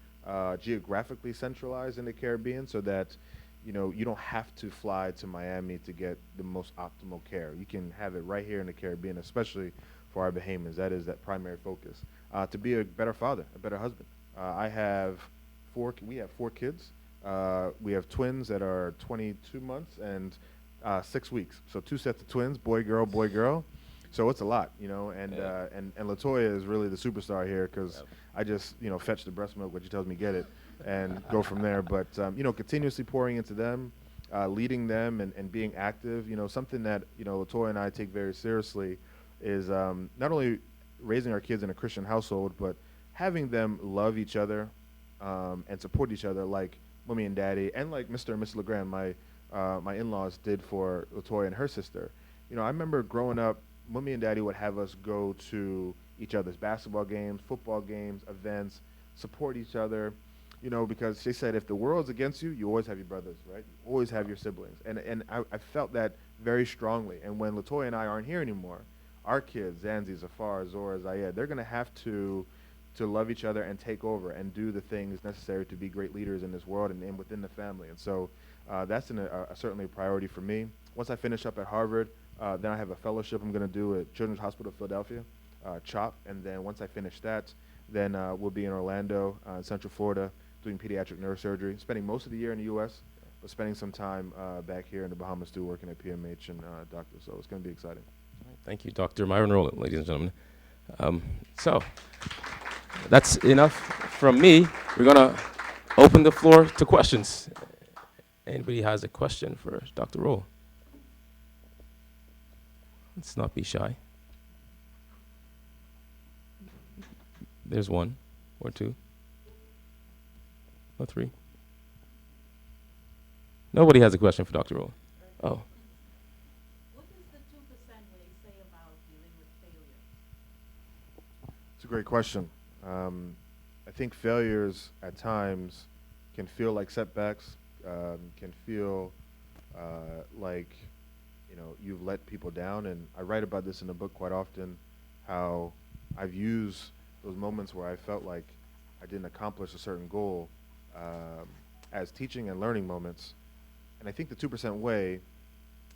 geographically centralized in the Caribbean, so that you don't have to fly to Miami to get the most optimal care. You can have it right here in the Caribbean, especially for our Bahamians. That is that primary focus. To be a better father, a better husband. We have 4 kids. We have twins that are 22 months and 6 weeks. So 2 sets of twins, boy, girl, boy, girl. So it's a lot, and LaToya is really the superstar here, because I just, fetch the breast milk when she tells me get it, and go from there. But, continuously pouring into them, leading them and being active. Something that, LaToya and I take very seriously is not only raising our kids in a Christian household, but having them love each other and support each other like Mommy and Daddy and like Mr. and Mrs. LeGrand, my in-laws, did for Latoya and her sister. You know, I remember growing up, Mommy and Daddy would have us go to each other's basketball games, football games, events, support each other, you know, because they said if the world's against you, you always have your brothers, right? You always have your siblings. And I felt that very strongly. And when Latoya and I aren't here anymore, our kids, Zanzi, Zafar, Zora, Zayed, they're going to have to love each other and take over and do the things necessary to be great leaders in this world and within the family. And so that's certainly a priority for me. Once I finish up at Harvard, then I have a fellowship I'm going to do at Children's Hospital of Philadelphia, CHOP. And then once I finish that, then we'll be in Orlando, Central Florida, doing pediatric neurosurgery, spending most of the year in the U.S., but spending some time back here in the Bahamas too, working at PMH and doctor. So it's going to be exciting. All right, thank you, Dr. Myron Rolle, ladies and gentlemen. So that's enough from me. We're going to open the floor to questions. Anybody has a question for Dr. Rolle? Let's not be shy. There's one or two or three. Nobody has a question for Dr. Rolle. Oh. What does the 2% way say about dealing with failure? It's a great question. I think failures at times can feel like setbacks, can feel like, you know, you've let people down. And I write about this in the book quite often, how I've used those moments where I felt like I didn't accomplish a certain goal as teaching and learning moments. And I think the 2% way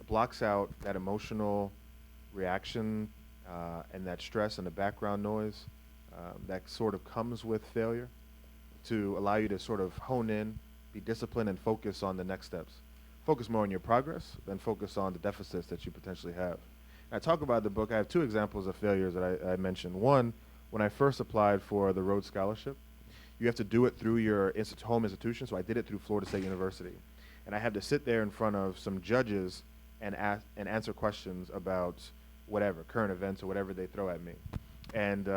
blocks out that emotional reaction and that stress and the background noise that sort of comes with failure, to allow you to sort of hone in, be disciplined, and focus on the next steps. Focus more on your progress than focus on the deficits that you potentially have. And I talk about the book. I have two examples of failures that I mentioned. One, when I first applied for the Rhodes Scholarship, you have to do it through your home institution, so I did it through Florida State University. And I had to sit there in front of some judges and answer questions about whatever, current events or whatever they throw at me. And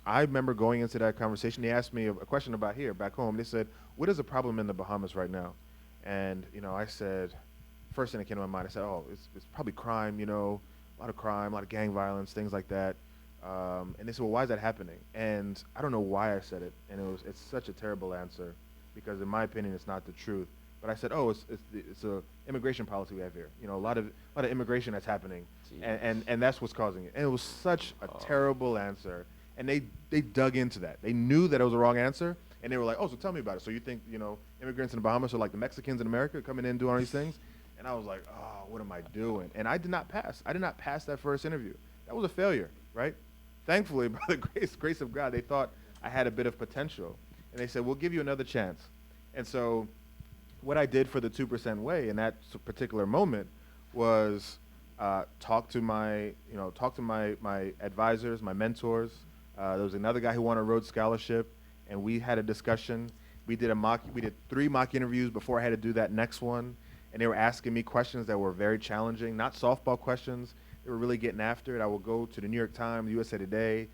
I remember going into that conversation, they asked me a question about here, back home. They said, what is the problem in the Bahamas right now? And, you know, I said, first thing that came to my mind, I said, oh, it's probably crime, you know, a lot of crime, a lot of gang violence, things like that. And they said, well, why is that happening? And I don't know why I said it, and it's such a terrible answer, because in my opinion, it's not the truth. But I said, oh, it's a immigration policy we have here. You know, a lot of immigration that's happening, and that's what's causing it. And it was such a terrible answer. And they dug into that. They knew that it was the wrong answer, and they were like, oh, so tell me about it. So you think, you know, immigrants in the Bahamas are like the Mexicans in America coming in and doing all these things? And I was like, oh, what am I doing? And I did not pass. I did not pass that first interview. That was a failure, right? Thankfully, by the grace of God, they thought I had a bit of potential. And they said, we'll give you another chance. And so what I did for the 2% way in that particular moment was talk to my advisors, my mentors. There was another guy who won a Rhodes Scholarship, and we had a discussion. We did 3 mock interviews before I had to do that next one, and they were asking me questions that were very challenging, not softball questions. They were really getting after it. I would go to the New York Times, USA Today,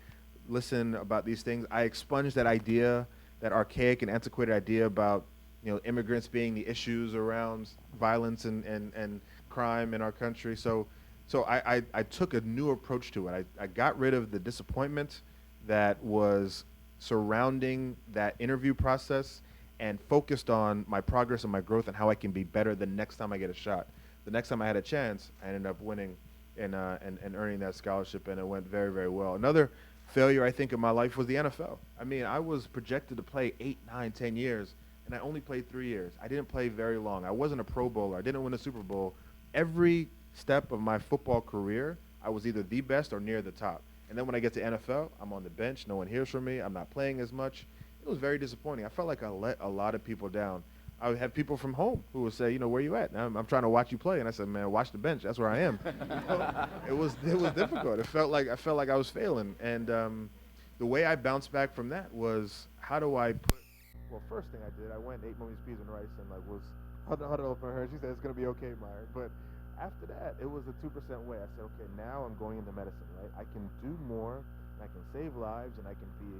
listen about these things. I expunged that idea, that archaic and antiquated idea about, you know, immigrants being the issues around violence and crime in our country. So I took a new approach to it. I got rid of the disappointment that was surrounding that interview process and focused on my progress and my growth and how I can be better the next time I get a shot. The next time I had a chance, I ended up winning and earning that scholarship, and it went very, very well. Another failure, I think, in my life was the NFL. I mean, I was projected to play 8, 9, 10 years, and I only played 3 years. I didn't play very long. I wasn't a Pro Bowler. I didn't win a Super Bowl. Every step of my football career, I was either the best or near the top. And then when I get to NFL, I'm on the bench. No one hears from me. I'm not playing as much. It was very disappointing. I felt like I let a lot of people down. I would have people from home who would say, you know, where you at? I'm trying to watch you play. And I said, man, watch the bench. That's where I am. You know, it was difficult. It felt like I was failing. And the way I bounced back from that was, how do I put, well, first thing I did, I went and ate Mommy's peas and rice and like was huddled up for her. She said, it's going to be okay, Myron. But after that, it was the 2% way. I said, okay, now I'm going into medicine, right? I can do more, and I can save lives, and I can be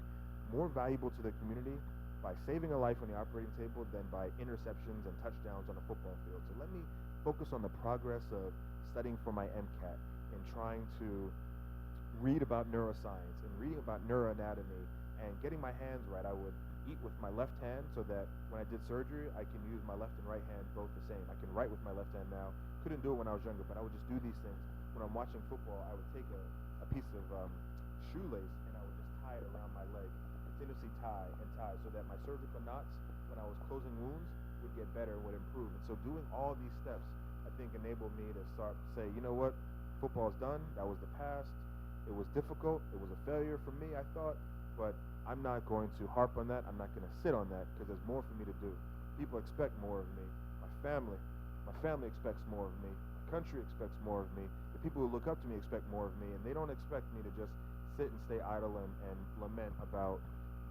more valuable to the community by saving a life on the operating table than by interceptions and touchdowns on a football field. So let me focus on the progress of studying for my MCAT and trying to read about neuroscience and reading about neuroanatomy and getting my hands right. I would eat with my left hand so that when I did surgery, I can use my left and right hand both the same. I can write with my left hand now. Couldn't do it when I was younger, but I would just do these things. When I'm watching football, I would take a piece of shoelace and I would just tie it around my leg, continuously tie so that my surgical knots, when I was closing wounds, would get better and would improve. And so doing all these steps, I think, enabled me to start to say, you know what, football's done. That was the past. It was difficult. It was a failure for me, I thought, but I'm not going to harp on that. I'm not going to sit on that because there's more for me to do. People expect more of me. My family expects more of me. My country expects more of me. The people who look up to me expect more of me, and they don't expect me to just sit and stay idle and lament about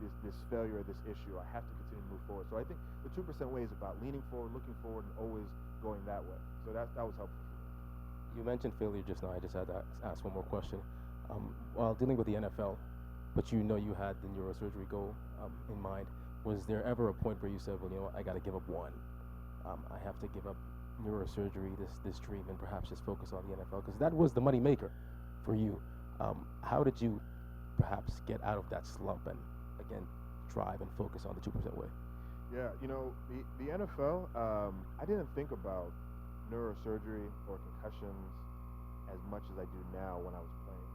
this failure, this issue. I have to continue to move forward. So I think the 2% way is about leaning forward, looking forward, and always going that way. So that was helpful for me. You mentioned failure just now. I just had to ask one more question. While dealing with the NFL, but you know you had the neurosurgery goal in mind, was there ever a point where you said, well, you know what, I got to give up one. I have to give up neurosurgery, this dream, and perhaps just focus on the NFL? Because that was the money maker for you. How did you perhaps get out of that slump and, again, drive and focus on the 2% way? Yeah, you know, the NFL, I didn't think about neurosurgery or concussions as much as I do now when I was playing.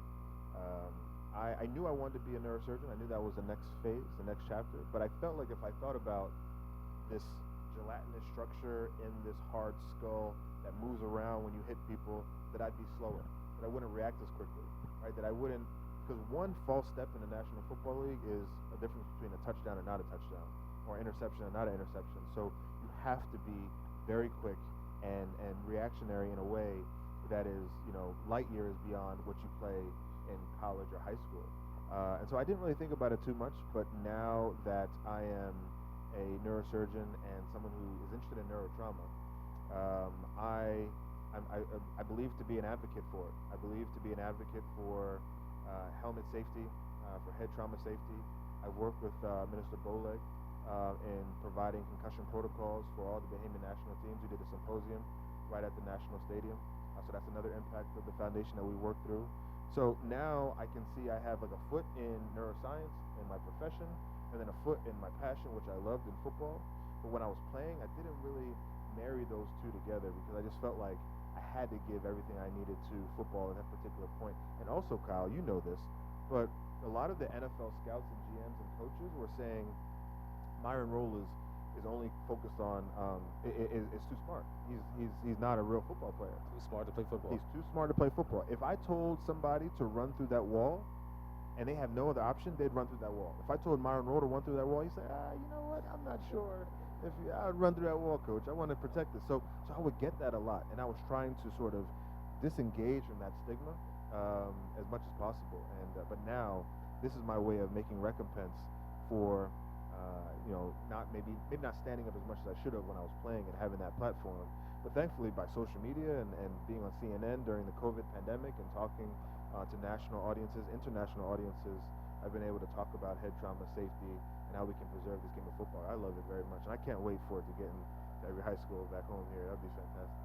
I knew I wanted to be a neurosurgeon. I knew that was the next phase, the next chapter. But I felt like if I thought about this gelatinous structure in this hard skull that moves around when you hit people, that I'd be slower, that I wouldn't react as quickly, right? That I wouldn't, because one false step in the National Football League is a difference between a touchdown and not a touchdown, or interception and not an interception. So you have to be very quick and reactionary in a way that is, you know, light years beyond what you play in college or high school. And so I didn't really think about it too much, but now that I am a neurosurgeon and someone who is interested in neurotrauma, I believe to be an advocate for it. I believe to be an advocate for helmet safety, for head trauma safety. I work with Minister Rolle in providing concussion protocols for all the Bahamian national teams. We did a symposium right at the National Stadium. So that's another impact of the foundation that we work through. So now I can see I have like a foot in neuroscience in my profession, and then a foot in my passion, which I loved in football. But when I was playing, I didn't really marry those two together because I just felt like I had to give everything I needed to football at that particular point. And also, Kyle, you know this, but a lot of the NFL scouts and GMs and coaches were saying Myron Rolle is only focused on is too smart. He's not a real football player. Too smart to play football. He's too smart to play football. If I told somebody to run through that wall and they have no other option, they'd run through that wall. If I told Myron Rolle to run through that wall, he'd say, you know what, I'm not sure if I would run through that wall, coach. I want to protect this. So I would get that a lot, and I was trying to sort of disengage from that stigma as much as possible. And but now this is my way of making recompense for maybe not standing up as much as I should have when I was playing and having that platform. But thankfully, by social media and being on CNN during the COVID pandemic and talking to national audiences, international audiences, I've been able to talk about head trauma safety and how we can preserve this game of football. I love it very much, and I can't wait for it to get into every high school back home here. That'd be fantastic.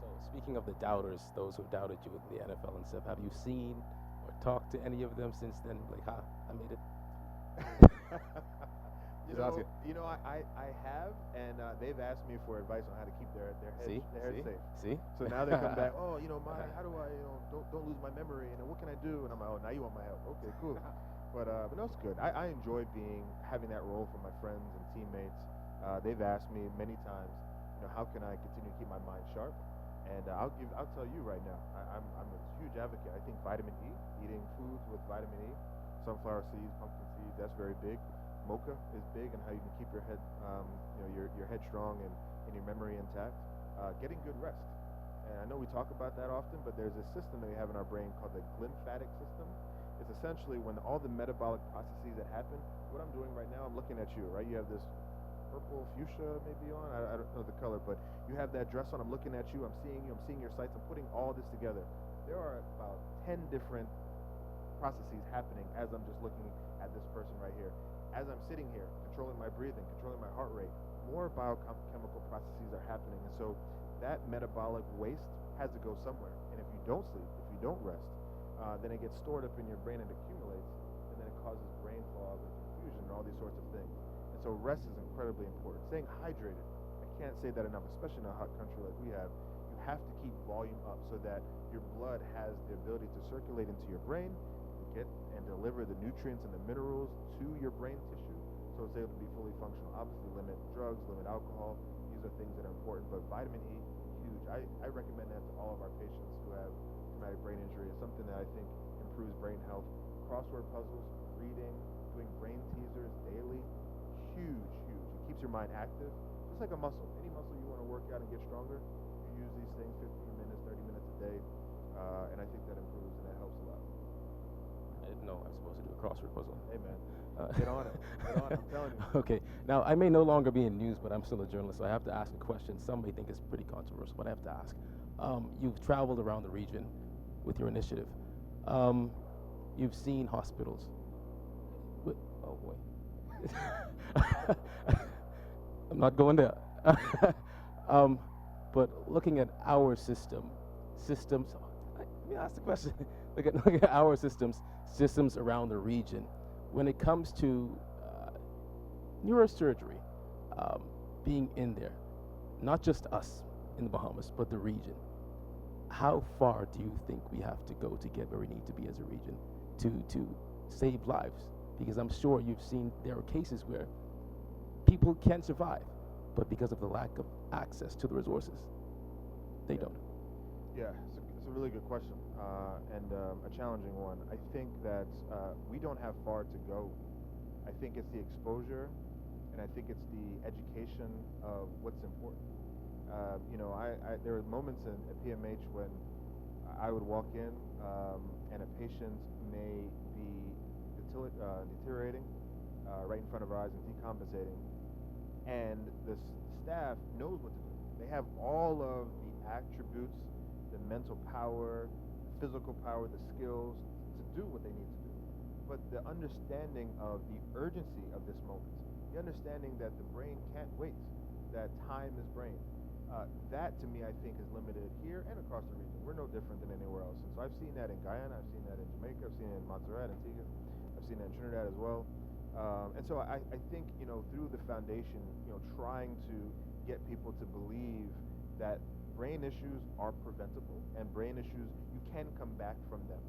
So speaking of the doubters, those who doubted you in the NFL and stuff, have you seen or talked to any of them since then? Like, I made it. I have, and they've asked me for advice on how to keep their heads safe. See? So now they come back. Oh, Myron, how do I, don't lose my memory? And what can I do? And I'm like, oh, now you want my help? Okay, cool. But no, it's good. I enjoy having that role for my friends and teammates. They've asked me many times, how can I continue to keep my mind sharp? And I'll tell you right now, I'm a huge advocate. I think vitamin E, eating foods with vitamin E, sunflower seeds, pumpkin seeds, that's very big. Mocha is big, and how you can keep your head, your head strong and your memory intact. Getting good rest. And I know we talk about that often, but there's a system that we have in our brain called the glymphatic system. It's essentially when all the metabolic processes that happen. What I'm doing right now, I'm looking at you, right? You have this purple fuchsia maybe on. I don't know the color, but you have that dress on. I'm looking at you. I'm seeing you. I'm seeing your sights. I'm putting all this together. There are about 10 different processes happening as I'm just looking at this person right here. As I'm sitting here, controlling my breathing, controlling my heart rate, more biochemical processes are happening. And so that metabolic waste has to go somewhere. And if you don't sleep, if you don't rest, then it gets stored up in your brain and accumulates, and then it causes brain fog and confusion and all these sorts of things. And so rest is incredibly important. Staying hydrated, I can't say that enough, especially in a hot country like we have. You have to keep volume up so that your blood has the ability to circulate into your brain, get and deliver the nutrients and the minerals to your brain tissue, so it's able to be fully functional. Obviously, limit drugs, limit alcohol. These are things that are important, but vitamin E, huge. I recommend that to all of our patients who have traumatic brain injury. It's something that I think improves brain health. Crossword puzzles, reading, doing brain teasers daily, huge, huge. It keeps your mind active, just like a muscle. Any muscle you want to work out and get stronger, you use these things 15 minutes, 30 minutes a day, and I think that improves and that helps a lot. I didn't know I was supposed to do a crossword puzzle. Hey, man, get on it. Get on it, I'm telling you. Okay, now I may no longer be in news, but I'm still a journalist, so I have to ask a question. Some may think it's pretty controversial, but I have to ask. You've traveled around the region with your initiative. You've seen hospitals. Oh boy. I'm not going there. But looking at our systems. Let me ask the question. look at our systems around the region. When it comes to neurosurgery, being in there, not just us in the Bahamas, but the region. How far do you think we have to go to get where we need to be as a region to save lives? Because I'm sure you've seen there are cases where people can survive, but because of the lack of access to the resources, they don't. Yeah, it's a really good question and a challenging one. I think that we don't have far to go. I think it's the exposure, and I think it's the education of what's important. There were moments at PMH when I would walk in and a patient may be deteriorating right in front of our eyes and decompensating, and the staff knows what to do. They have all of the attributes, the mental power, the physical power, the skills to do what they need to do. But the understanding of the urgency of this moment, the understanding that the brain can't wait, that time is brain, that to me I think is limited here and across the region. We're no different than anywhere else. And so I've seen that in Guyana, I've seen that in Jamaica, I've seen it in Montserrat, Antigua, I've seen that in Trinidad as well. And so I think, through the foundation, trying to get people to believe that brain issues are preventable and brain issues, you can come back from them.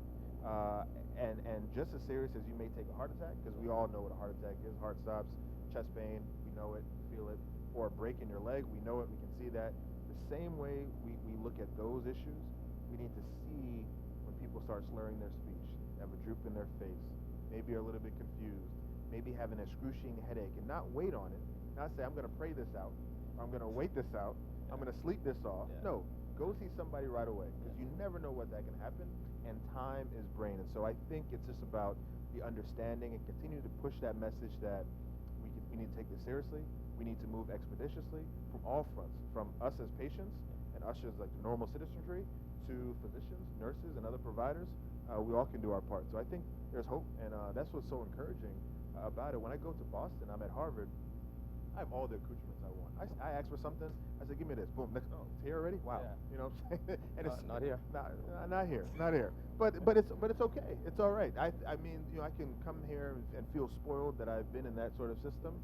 And just as serious as you may take a heart attack, because we all know what a heart attack is, heart stops, chest pain, we know it, feel it, or a break in your leg, we know it, we can see that. The same way we look at those issues, we need to see when people start slurring their speech, have a droop in their face, maybe are a little bit confused, maybe have an excruciating headache, and not wait on it, not say, I'm going to pray this out, or I'm going to wait this out, I'm going to sleep this off. Yeah. No, go see somebody right away, because you never know what that can happen, and time is brain. And so I think it's just about the understanding and continue to push that message that we need to take this seriously. We need to move expeditiously from all fronts, from us as patients and us as like the normal citizenry to physicians, nurses, and other providers. We all can do our part. So I think there's hope, and that's what's so encouraging about it. When I go to Boston, I'm at Harvard, I have all the accoutrements I want. I ask for something, I say, give me this. Boom, next, oh, it's here already? Wow. Yeah. You know what I'm saying? And it's not here. Not here. But it's okay. It's all right. I mean, I can come here and feel spoiled that I've been in that sort of system.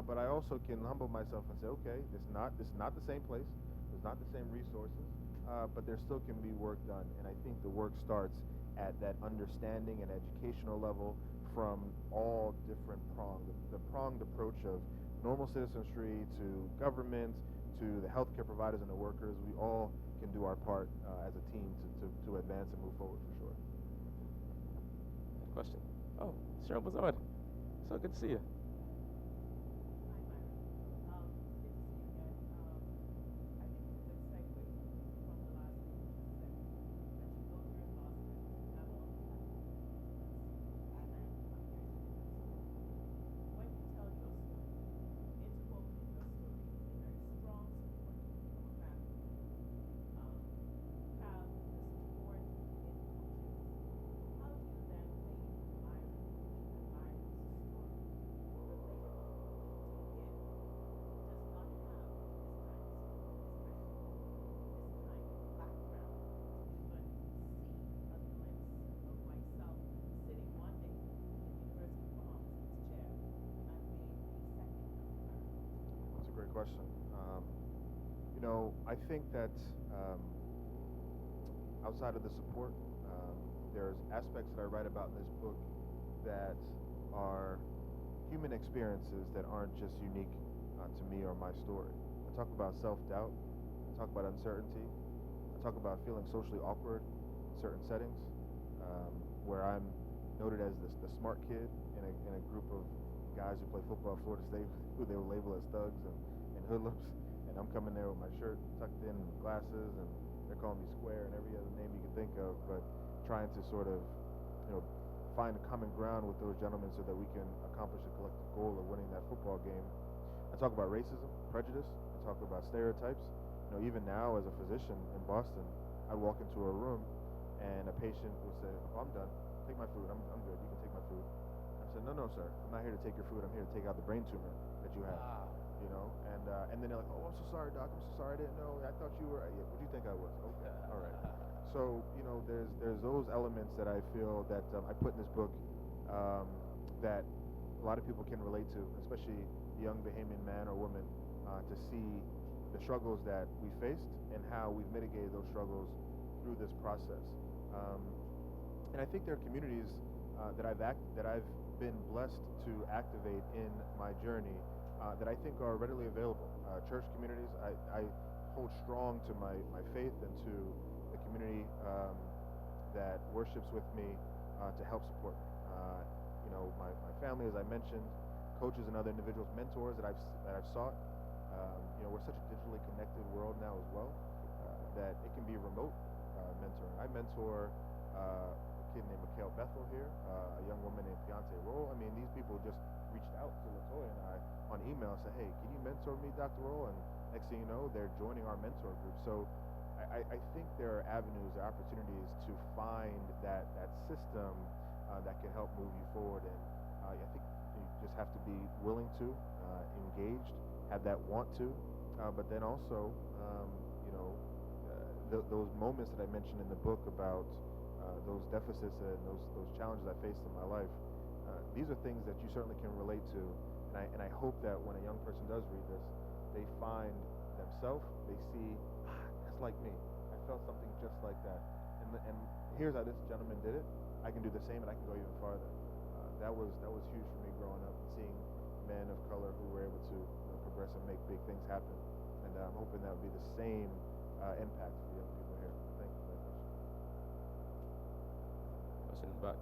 But I also can humble myself and say, okay, this is not the same place. There's not the same resources. But there still can be work done. And I think the work starts at that understanding and educational level from all different prongs. The pronged approach of normal citizenry to government to the healthcare providers and the workers. We all can do our part as a team to advance and move forward for sure. Question? Oh, Cheryl Bazard. So good to see you. question. I think that outside of the support, there's aspects that I write about in this book that are human experiences that aren't just unique to me or my story. I talk about self-doubt, I talk about uncertainty, I talk about feeling socially awkward in certain settings, where I'm noted as the smart kid in a group of guys who play football at Florida State, who they will label as thugs and hoodlums, and I'm coming there with my shirt tucked in, glasses, and they're calling me square and every other name you can think of, but trying to sort of, find a common ground with those gentlemen so that we can accomplish a collective goal of winning that football game. I talk about racism, prejudice. I talk about stereotypes. Even now as a physician in Boston, I'd walk into a room and a patient would say, "Oh, I'm done. Take my food. I'm good. You can take my food." I said, "No, sir. I'm not here to take your food. I'm here to take out the brain tumor that you have." And then they're like, "Oh, I'm so sorry, doc. I'm so sorry. I didn't know. I thought you were. Yeah, what do you think I was?" Okay, all right. So there's those elements that I feel that I put in this book that a lot of people can relate to, especially a young Bahamian man or woman, to see the struggles that we faced and how we've mitigated those struggles through this process. And I think there are communities that I've been blessed to activate in my journey that I think are readily available. Church communities, I hold strong to my faith and to the community that worships with me to help support me. My family, as I mentioned, coaches and other individuals, mentors that I've sought. We're such a digitally connected world now as well that it can be remote mentoring. I mentor a kid named Kyle Bethel here, a young woman named Myron Rolle. I mean, these people just reached out to Latoya and I on email and said, "Hey, can you mentor me, Dr. Rolle?" And next thing you know, they're joining our mentor group. So I think there are avenues, there are opportunities to find that system that can help move you forward. And I think you just have to be willing to, engaged, have that want to, but then also, those moments that I mentioned in the book about those deficits and those challenges I faced in my life, these are things that you certainly can relate to. And I hope that when a young person does read this, they find themselves, they see, that's like me. I felt something just like that. And here's how this gentleman did it. I can do the same and I can go even farther. That was huge for me growing up and seeing men of color who were able to progress and make big things happen. And I'm hoping that would be the same impact for young people here. Thank you very much. Question in the back.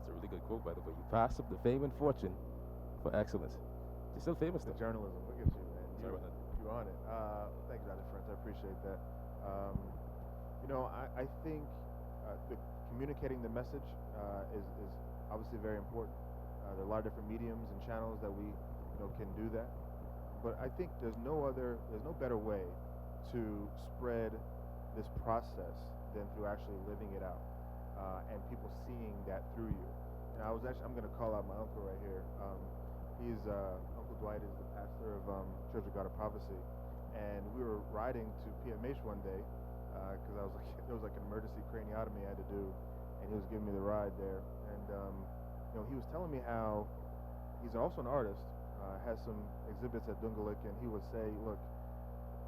That's a really good quote, by the way. You pass up the fame and fortune for excellence. You're still famous, The though. journalism, look at you, man. Sorry about that. You're on it. Thank you, Dr. French. I appreciate that. I think communicating the message is obviously very important. There are a lot of different mediums and channels that we can do that. But I think there's no better way to spread this process than through actually living it out and people seeing that through you. And I'm going to call out my uncle right here. Uncle Dwight is the pastor of Church of God of Prophecy, and we were riding to PMH one day because there was like an emergency craniotomy I had to do, and he was giving me the ride there. And he was telling me how he's also an artist, has some exhibits at Dungalik, and he would say, "Look,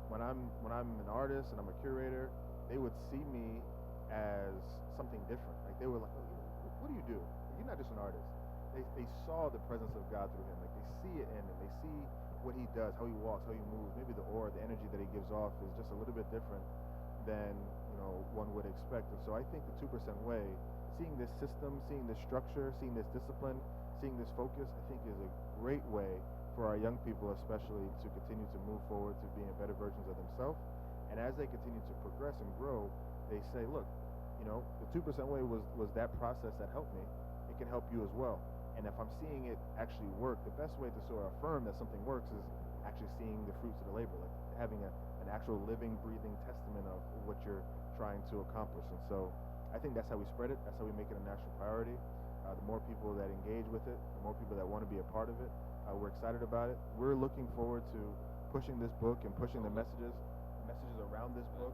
when I'm an artist and I'm a curator, they would see me as something different. Like they were like, oh, what do you do? You're not just an artist." They saw the presence of God through him. Like they see it in him. They see what he does, how he walks, how he moves. Maybe the aura, the energy that he gives off is just a little bit different than one would expect. And so I think the 2% way, seeing this system, seeing this structure, seeing this discipline, seeing this focus, I think is a great way for our young people especially to continue to move forward to being better versions of themselves. And as they continue to progress and grow, they say, look, the 2% way was that process that helped me. It can help you as well. And if I'm seeing it actually work, the best way to sort of affirm that something works is actually seeing the fruits of the labor, like having an actual living, breathing testament of what you're trying to accomplish. And so I think that's how we spread it. That's how we make it a national priority. The more people that engage with it, the more people that want to be a part of it, we're excited about it. We're looking forward to pushing this book and pushing the messages around this book,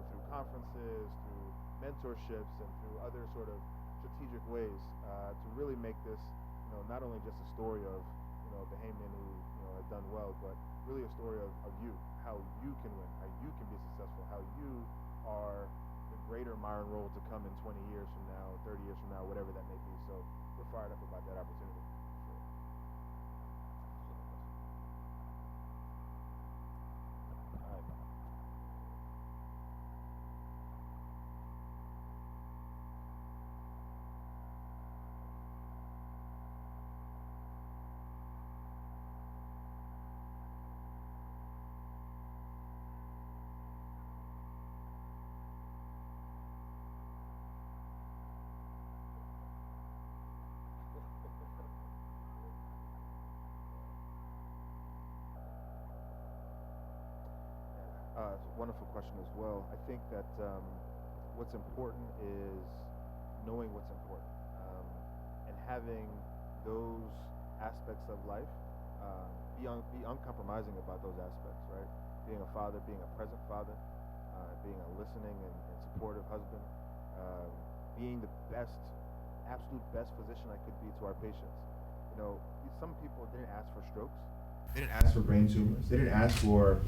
through conferences, through mentorships, and through other sort of strategic ways to really make this, not only just a story of, a Bahamian who, has done well, but really a story of you, how you can win, how you can be successful, how you are the greater Myron Rolle to come in 20 years from now, 30 years from now, whatever that may be. So we're fired up about that opportunity. It's a wonderful question as well. I think that what's important is knowing what's important and having those aspects of life, be uncompromising about those aspects, right? Being a father, being a present father, being a listening and supportive husband, being the absolute best physician I could be to our patients. Some people didn't ask for strokes. They didn't ask for brain tumors. They didn't ask for,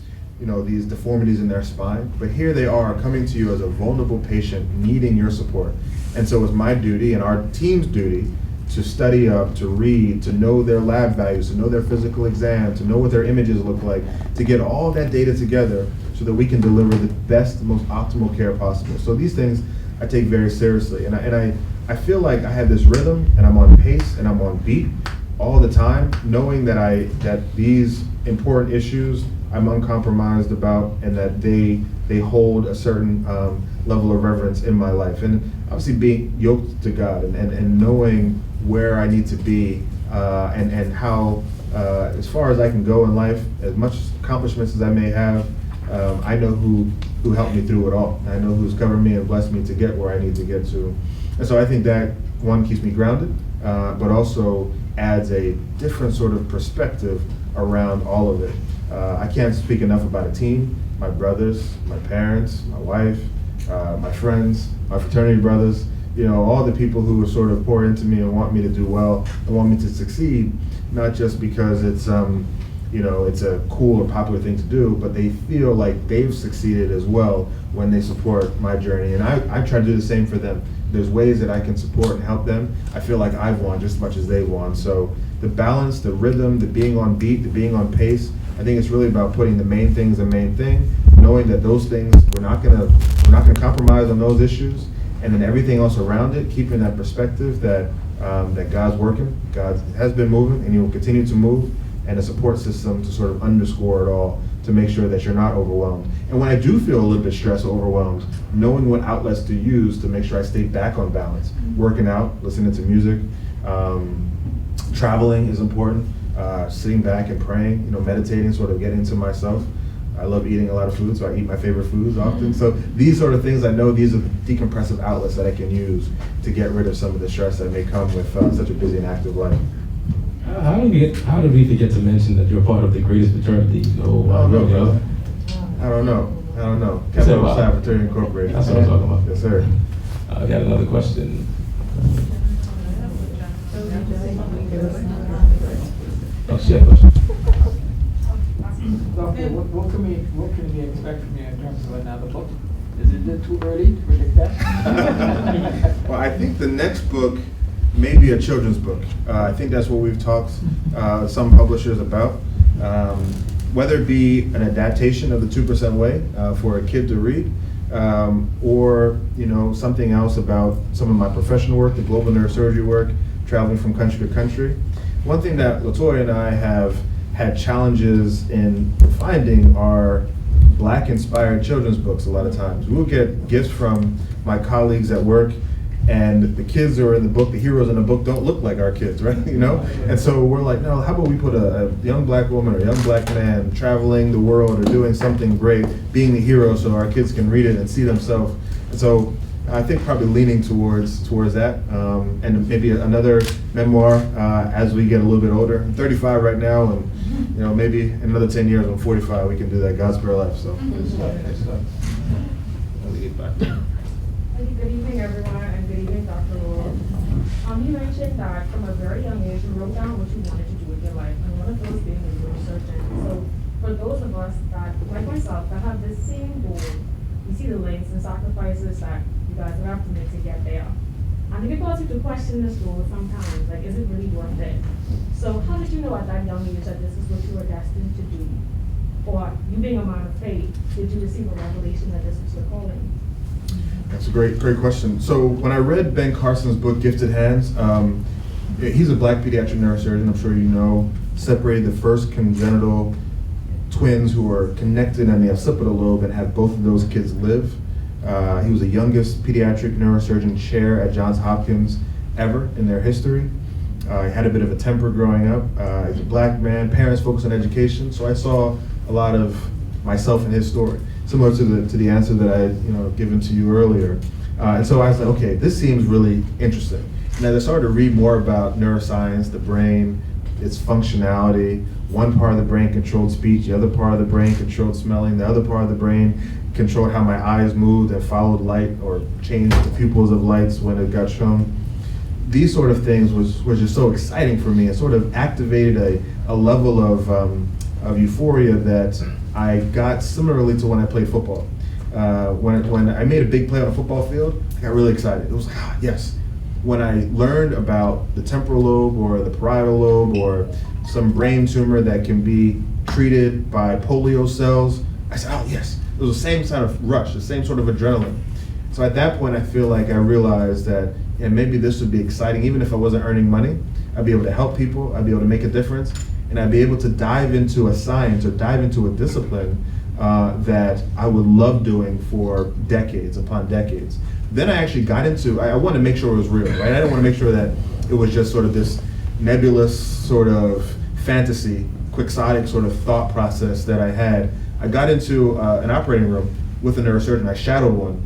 these deformities in their spine. But here they are coming to you as a vulnerable patient needing your support. And so it's my duty and our team's duty to study up, to read, to know their lab values, to know their physical exam, to know what their images look like, to get all that data together so that we can deliver the best, most optimal care possible. So these things I take very seriously. And I feel like I have this rhythm and I'm on pace and I'm on beat all the time, knowing that these important issues I'm uncompromised about, and that they hold a certain level of reverence in my life. And obviously being yoked to God and knowing where I need to be and how, as far as I can go in life, as much accomplishments as I may have, I know who helped me through it all. I know who's covered me and blessed me to get where I need to get to. And so I think that, one, keeps me grounded, but also adds a different sort of perspective around all of it. I can't speak enough about a team, my brothers, my parents, my wife, my friends, my fraternity brothers, all the people who sort of pour into me and want me to do well and want me to succeed, not just because it's it's a cool or popular thing to do, but they feel like they've succeeded as well when they support my journey. And I try to do the same for them. There's ways that I can support and help them. I feel like I've won just as much as they've won. So the balance, the rhythm, the being on beat, the being on pace, I think it's really about putting the main things the main thing, knowing that those things, we're not gonna compromise on those issues, and then everything else around it, keeping that perspective that that God's working, God has been moving, and He will continue to move, and a support system to sort of underscore it all, to make sure that you're not overwhelmed. And when I do feel a little bit stressed or overwhelmed, knowing what outlets to use to make sure I stay back on balance. Working out, listening to music, traveling is important, sitting back and praying, meditating, sort of getting to myself. I love eating a lot of food, so I eat my favorite foods often. So these sort of things, I know these are decompressive outlets that I can use to get rid of some of the stress that may come with such a busy and active life. How did we forget to mention that you're part of the greatest fraternity? I don't know. Capital Psi Fraternity Incorporated. That's what I'm talking about. Yes, sir. We got another question. Oh, she had a question. Doctor, what can we expect from you in terms of another book? Is it too early to predict that? Well, I think the next book may be a children's book. I think that's what we've talked some publishers about. Whether it be an adaptation of the 2% Way for a kid to read, or something else about some of my professional work, the global neurosurgery work, traveling from country to country. One thing that LaToya and I have had challenges in finding are Black-inspired children's books a lot of times. We'll get gifts from my colleagues at work, And the kids who are in the book, the heroes in the book, don't look like our kids, right? You know? And so we're like, no, how about we put a young black woman or a young black man traveling the world or doing something great, being the hero, so our kids can read it and see themselves. And so I think probably leaning towards that, and maybe another memoir as we get a little bit older. I'm 35 right now, and maybe in another 10 years, when I'm 45, we can do that. God's spare life. So. Good evening, everyone, and good evening, Dr. Rolle. You mentioned that from a very young age, you wrote down what you wanted to do with your life, and one of those being a neurosurgeon. So for those of us that, like myself, that have this same goal, we see the lengths and sacrifices that you guys would have to make to get there. And it causes you to question this goal sometimes, like, is it really worth it? So how did you know at that young age that this is what you were destined to do? Or you being a man of faith, did you receive a revelation that this was your calling? That's a great question. So when I read Ben Carson's book, Gifted Hands, he's a black pediatric neurosurgeon, I'm sure you know, separated the first congenital twins who are connected in the occipital lobe and have both of those kids live. He was the youngest pediatric neurosurgeon chair at Johns Hopkins ever in their history. He had a bit of a temper growing up. He's a black man, parents focused on education, so I saw a lot of myself in his story, similar to the answer that I had given to you earlier. And so I was like, okay, this seems really interesting. And as I started to read more about neuroscience, the brain, its functionality, one part of the brain controlled speech, the other part of the brain controlled smelling, the other part of the brain controlled how my eyes moved and followed light or changed the pupils of lights when it got shown. These sort of things was just so exciting for me. It sort of activated a level of euphoria that I got similarly to when I played football. When I made a big play on a football field, I got really excited. It was like, yes. When I learned about the temporal lobe or the parietal lobe or some brain tumor that can be treated by polio cells, I said, oh yes. It was the same kind of rush, the same sort of adrenaline. So at that point, I feel like I realized that maybe this would be exciting. Even if I wasn't earning money, I'd be able to help people, I'd be able to make a difference, and I'd be able to dive into a science or dive into a discipline that I would love doing for decades upon decades. Then I actually got into, I wanted to make sure it was real, right? I didn't want to make sure that it was just sort of this nebulous sort of fantasy, quixotic sort of thought process that I had. I got into an operating room with a neurosurgeon. I shadowed one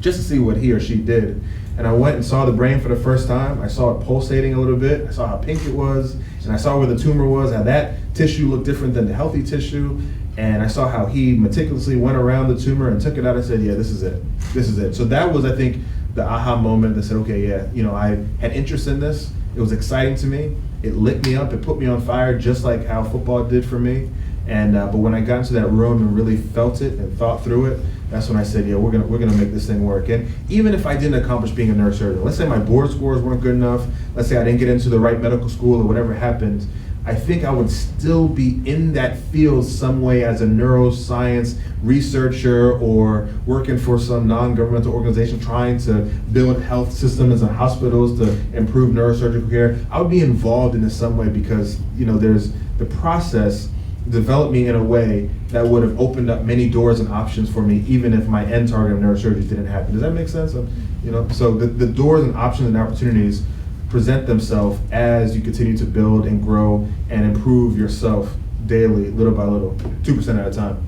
just to see what he or she did. And I went and saw the brain for the first time. I saw it pulsating a little bit. I saw how pink it was. And I saw where the tumor was, how that tissue looked different than the healthy tissue. And I saw how he meticulously went around the tumor and took it out. I said, yeah, this is it. This is it. So that was, I think, the aha moment that said, okay, yeah, I had interest in this. It was exciting to me. It lit me up. It put me on fire, just like how football did for me. And but when I got into that room and really felt it and thought through it, that's when I said, yeah, we're gonna make this thing work. And even if I didn't accomplish being a neurosurgeon, let's say my board scores weren't good enough, let's say I didn't get into the right medical school or whatever happened, I think I would still be in that field some way as a neuroscience researcher or working for some non-governmental organization trying to build health systems and hospitals to improve neurosurgical care. I would be involved in this some way because there's the process developed me in a way that would have opened up many doors and options for me, even if my end target of neurosurgery didn't happen. Does that make sense? So the doors and options and opportunities present themselves as you continue to build and grow and improve yourself daily, little by little, 2% at a time.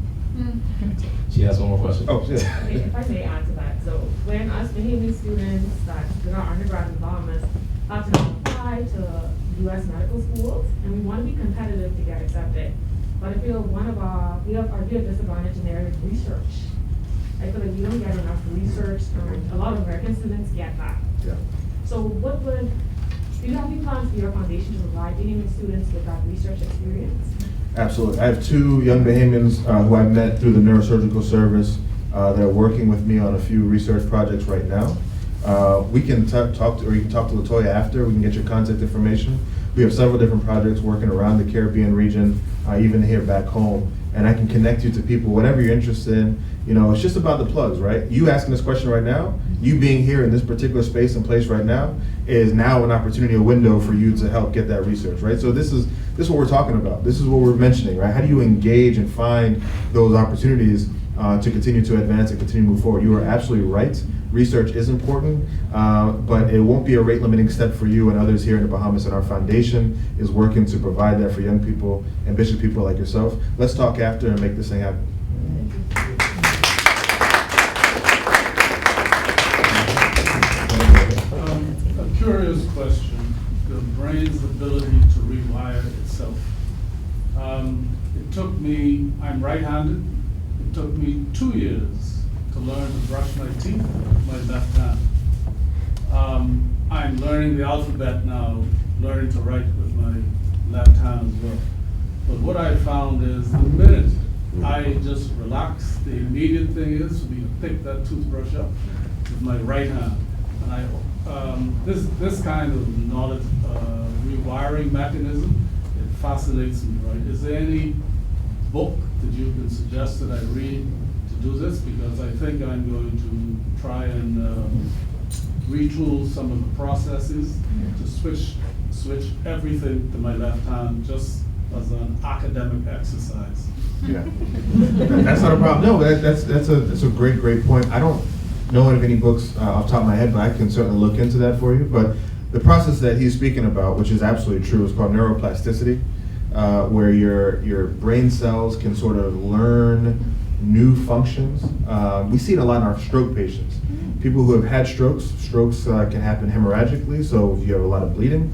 She has one more question. Oh, yeah. If I may add to that, so when us Bahamian students that did our undergrad in Bahamas have to apply to U.S. medical schools, and we want to be competitive to get accepted. But I feel we have our disadvantage in there is research. I feel like we don't get enough research, and a lot of American students get that. Yeah. So do you have any plans for your foundation to provide Bahamian students with that research experience? Absolutely. I have two young Bahamians who I met through the neurosurgical service that are working with me on a few research projects right now. We can talk to, or you can talk to LaToya after. We can get your contact information. We have several different projects working around the Caribbean region, even here back home. And I can connect you to people, whatever you're interested in. It's just about the plugs, right? You asking this question right now, you being here in this particular space and place right now, is now an opportunity, a window for you to help get that research, right? So this is what we're talking about. This is what we're mentioning, right? How do you engage and find those opportunities to continue to advance and continue to move forward. You are absolutely right. Research is important, but it won't be a rate limiting step for you and others here in the Bahamas, and our foundation is working to provide that for young people, ambitious people like yourself. Let's talk after and make this thing happen. A curious question, the brain's ability to rewire itself. It took me, I'm right-handed, it took me 2 years to learn to brush my teeth with my left hand. I'm learning the alphabet now, learning to write with my left hand as well. But what I found is the minute I just relax, the immediate thing is for me to pick that toothbrush up with my right hand. And this kind of knowledge rewiring mechanism, it fascinates me, right? Is there any book that you can suggest that I read to do this? Because I think I'm going to try and retool some of the processes to switch everything to my left hand, just as an academic exercise. Yeah, that's not a problem. No, that's a great point. I don't know of any books off the top of my head, but I can certainly look into that for you. But the process that he's speaking about, which is absolutely true, is called neuroplasticity, where your brain cells can sort of learn new functions. We see it a lot in our stroke patients. People who have had strokes can happen hemorrhagically, so if you have a lot of bleeding,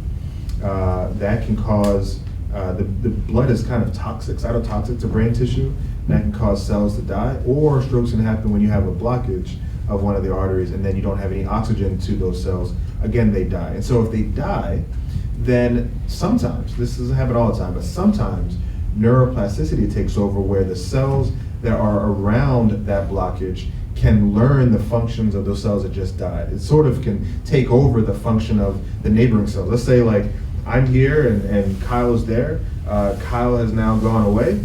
that can cause, the blood is kind of toxic, cytotoxic to brain tissue, and that can cause cells to die. Or strokes can happen when you have a blockage of one of the arteries and then you don't have any oxygen to those cells. Again, they die. And so if they die, then sometimes, this doesn't happen all the time, but sometimes neuroplasticity takes over, where the cells that are around that blockage can learn the functions of those cells that just died. It sort of can take over the function of the neighboring cells. Let's say like I'm here and Kyle is there. Kyle has now gone away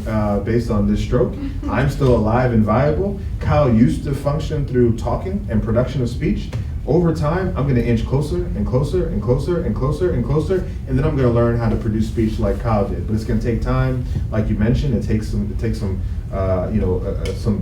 based on this stroke. I'm still alive and viable. Kyle used to function through talking and production of speech. Over time, I'm going to inch closer and closer and closer and closer and closer, and then I'm going to learn how to produce speech like Kyle did. But it's going to take time, like you mentioned. It takes some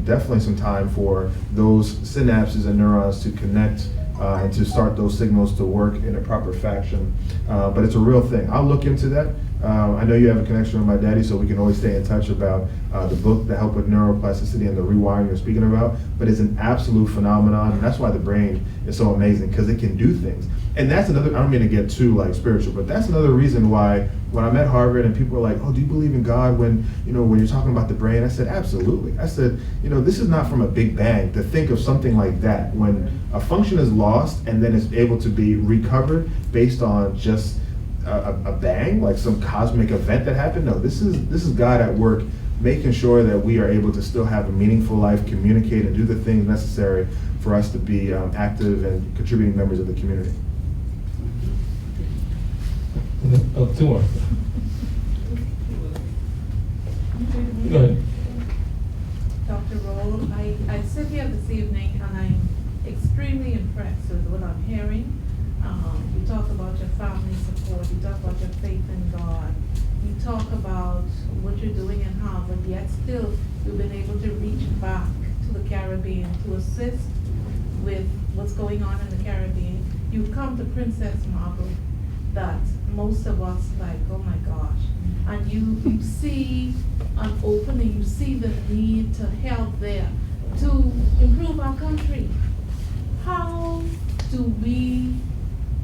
definitely some time for those synapses and neurons to connect and to start those signals to work in a proper fashion. But it's a real thing. I'll look into that. I know you have a connection with my daddy, so we can always stay in touch about the book that help with neuroplasticity and the rewiring you're speaking about. But it's an absolute phenomenon, and that's why the brain is so amazing, because it can do things. And that's another, I don't mean to get too like spiritual, but that's another reason why when I'm at Harvard and people are like, oh, do you believe in God when you're talking about the brain? I said, absolutely. I said, this is not from a big bang to think of something like that. When a function is lost and then it's able to be recovered based on just a bang, like some cosmic event that happened. No, this is God at work, making sure that we are able to still have a meaningful life, communicate, and do the things necessary for us to be active and contributing members of the community. Oh, two more. Go ahead. Dr. Rolle, I sit here this evening and I'm extremely impressed with what I'm hearing. You talk about your family support, you talk about your faith in God, you talk about what you're doing in Harvard, yet still you've been able to reach back to the Caribbean to assist with what's going on in the Caribbean. You've come to Princess Margaret, that most of us like, oh my gosh. And you see an opening, you see the need to help there, to improve our country. How do we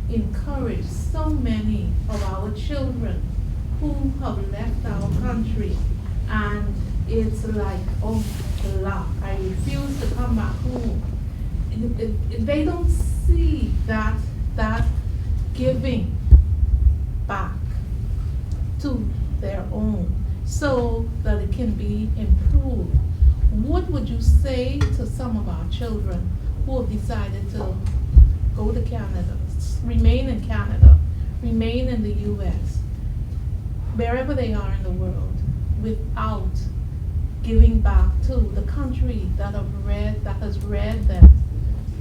encourage so many of our children who have left our country and it's like, oh, la, I refuse to come back home. They don't see that giving back to their own so that it can be improved. What would you say to some of our children who have decided to go to Canada, remain in Canada, remain in the US, wherever they are in the world, without giving back to the country that has reared them?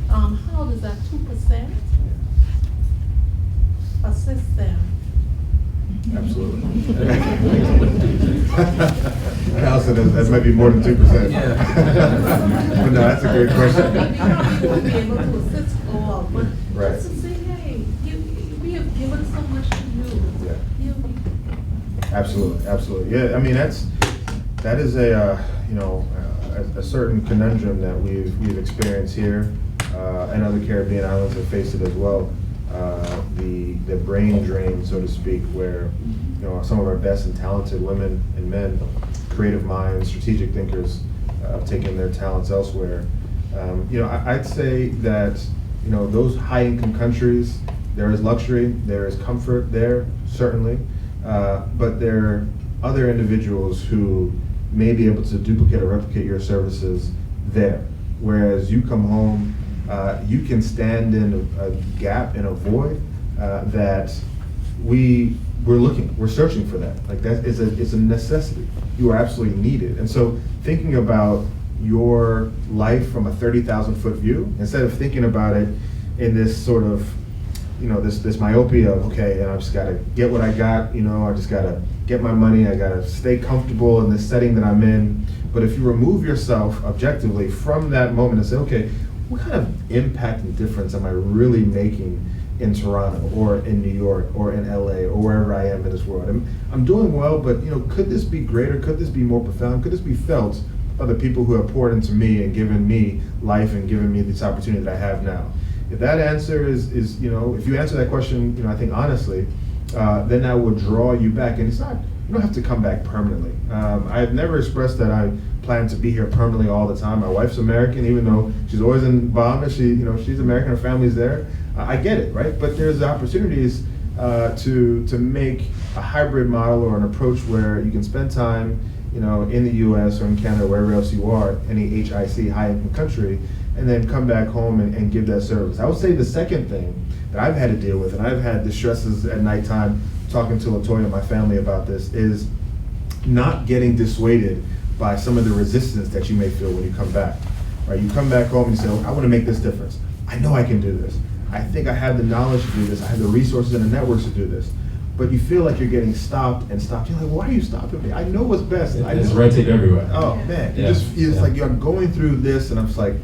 How does that 2% assist them Absolutely. Kyle said that might be more than 2%. But no, that's a great question. You won't be able to assist all, but Right. just to say, hey, we have given so much to you. Yeah. You- Absolutely, absolutely. Yeah, I mean, that is a certain conundrum that we've experienced here, and other Caribbean islands have faced it as well. The brain drain, so to speak, where some of our best and talented women and men, creative minds, strategic thinkers, have taken their talents elsewhere. I'd say that those high-income countries, there is luxury, there is comfort there, certainly, but there are other individuals who may be able to duplicate or replicate your services there. Whereas you come home, you can stand in a gap and a void that we're searching for that. Like that is it's a necessity. You are absolutely needed. And so thinking about your life from a 30,000 foot view, instead of thinking about it in this sort of, this myopia of, okay, and I just gotta get what I got, I just gotta get my money, I gotta stay comfortable in this setting that I'm in. But if you remove yourself objectively from that moment and say, okay, what kind of impact and difference am I really making in Toronto or in New York or in LA or wherever I am in this world? I'm doing well, but could this be greater? Could this be more profound? Could this be felt by the people who have poured into me and given me life and given me this opportunity that I have now? If that answer is if you answer that question, I think honestly, then that will draw you back. And you don't have to come back permanently. I've never expressed that I plan to be here permanently all the time. My wife's American, even though she's always in Bahamas. She's American. Her family's there. I get it, right? But there's opportunities to make a hybrid model or an approach where you can spend time, in the U.S. or in Canada, wherever else you are, any HIC, high-income country, and then come back home and give that service. I would say the second thing that I've had to deal with, and I've had the stresses at nighttime talking to LaToya and my family about this, is not getting dissuaded by some of the resistance that you may feel when you come back. Right? You come back home and you say, I want to make this difference. I know I can do this. I think I have the knowledge to do this. I have the resources and the networks to do this. But you feel like you're getting stopped. You're like, why are you stopping me? I know what's best. There's red tape everywhere. Oh man, Yeah. It's like you're going through this, and I'm just like,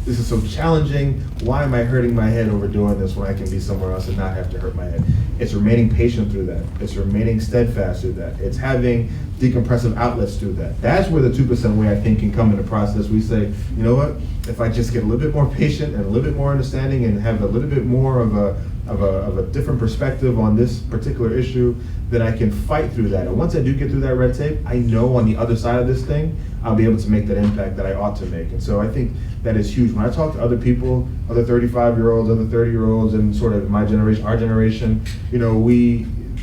this is so challenging. Why am I hurting my head over doing this when I can be somewhere else and not have to hurt my head? It's remaining patient through that. It's remaining steadfast through that. It's having decompressive outlets through that. That's where the 2% way I think can come in the process. We say, you know what? If I just get a little bit more patient and a little bit more understanding and have a little bit more of a different perspective on this particular issue, then I can fight through that. And once I do get through that red tape, I know on the other side of this thing, I'll be able to make that impact that I ought to make. And so I think that is huge. When I talk to other people, other 35-year-olds, other 30-year-olds, and sort of my generation, our generation,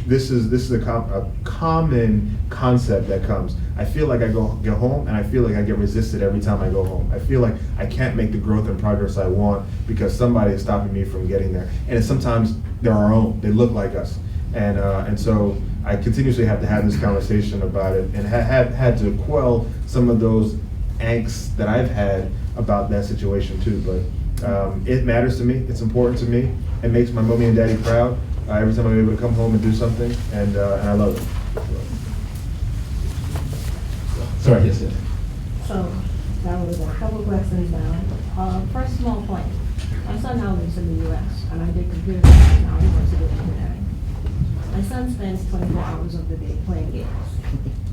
this is a common concept that comes. I feel like I get home and I feel like I get resisted every time I go home. I feel like I can't make the growth and progress I want because somebody is stopping me from getting there. And sometimes they're our own. They look like us. And so I continuously have to have this conversation about it and had to quell some of those angst that I've had about that situation too. But it matters to me. It's important to me. It makes my mommy and daddy proud. Every time I'm able to come home and do something, and I love it. Sorry, yes, yes. So that was a couple questions now. First small point. My son now lives in the U.S. and I did computer science, now he works in engineering. My son spends 24 hours of the day playing games.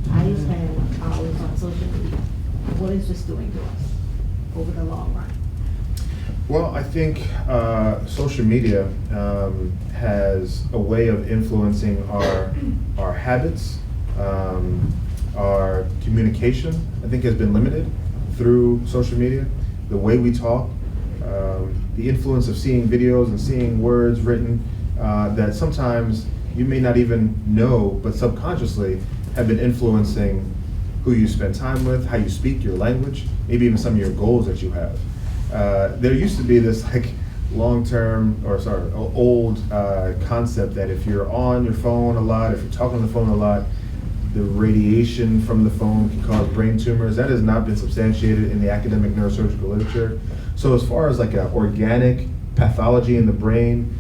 I spend hours on social media. What is this doing to us over the long run? Well, I think social media has a way of influencing our habits. Our communication, I think, has been limited through social media. The way we talk, the influence of seeing videos and seeing words written that sometimes you may not even know, but subconsciously have been influencing who you spend time with, how you speak, your language, maybe even some of your goals that you have. There used to be this old concept that if you're on your phone a lot, if you're talking on the phone a lot, the radiation from the phone can cause brain tumors. That has not been substantiated in the academic neurosurgical literature. So as far as like an organic pathology in the brain,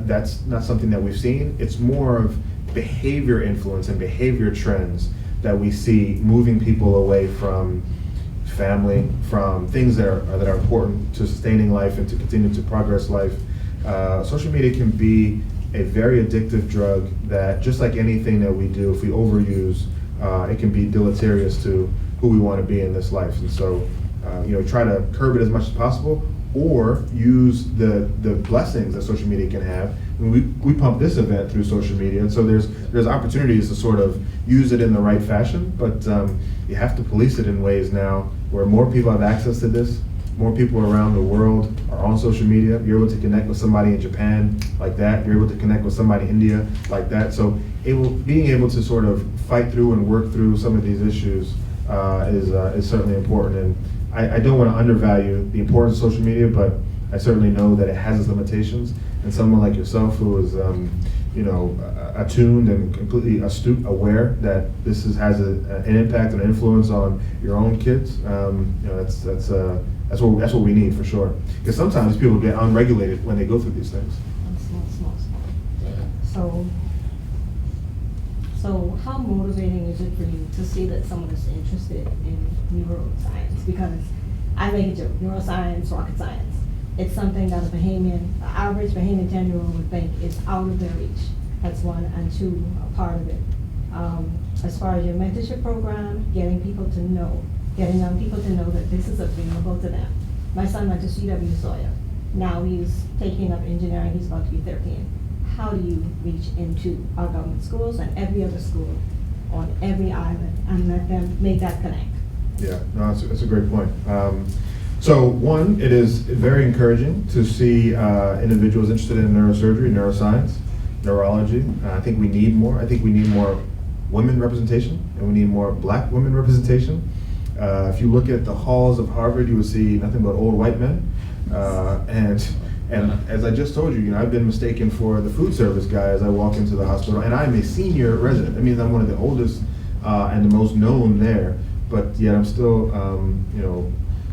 that's not something that we've seen. It's more of behavior influence and behavior trends that we see moving people away from family, from things that are important to sustaining life and to continue to progress life. Social media can be a very addictive drug that, just like anything that we do, if we overuse, it can be deleterious to who we want to be in this life. And so, try to curb it as much as possible, or use the blessings that social media can have. I mean, we pump this event through social media, and so there's opportunities to sort of use it in the right fashion, but you have to police it in ways now where more people have access to this. More people around the world are on social media. You're able to connect with somebody in Japan like that. You're able to connect with somebody in India like that. So being able to sort of fight through and work through some of these issues is certainly important. And I don't want to undervalue the importance of social media, but I certainly know that it has its limitations. And someone like yourself who is attuned and completely astute, aware that this has an impact and influence on your own kids, that's what we need for sure. Because sometimes people get unregulated when they go through these things. So how motivating is it for you to see that someone is interested in neuroscience? Because I make a joke, neuroscience, rocket science. It's something that the average Bahamian 10-year-old would think is out of their reach. That's one, and two, a part of it. As far as your mentorship program, getting young people to know that this is available to them. My son went to C.W. Sawyer. Now he's taking up engineering, he's about to be 13. How do you reach into our government schools and every other school on every island and let them make that connect? Yeah, no, that's a great point. So one, it is very encouraging to see individuals interested in neurosurgery, neuroscience, neurology. I think we need more. I think we need more women representation, and we need more Black women representation. If you look at the halls of Harvard, you will see nothing but old white men. And as I just told you, I've been mistaken for the food service guy as I walk into the hospital, and I'm a senior resident. That means I'm one of the oldest and the most known there, but yet I'm still,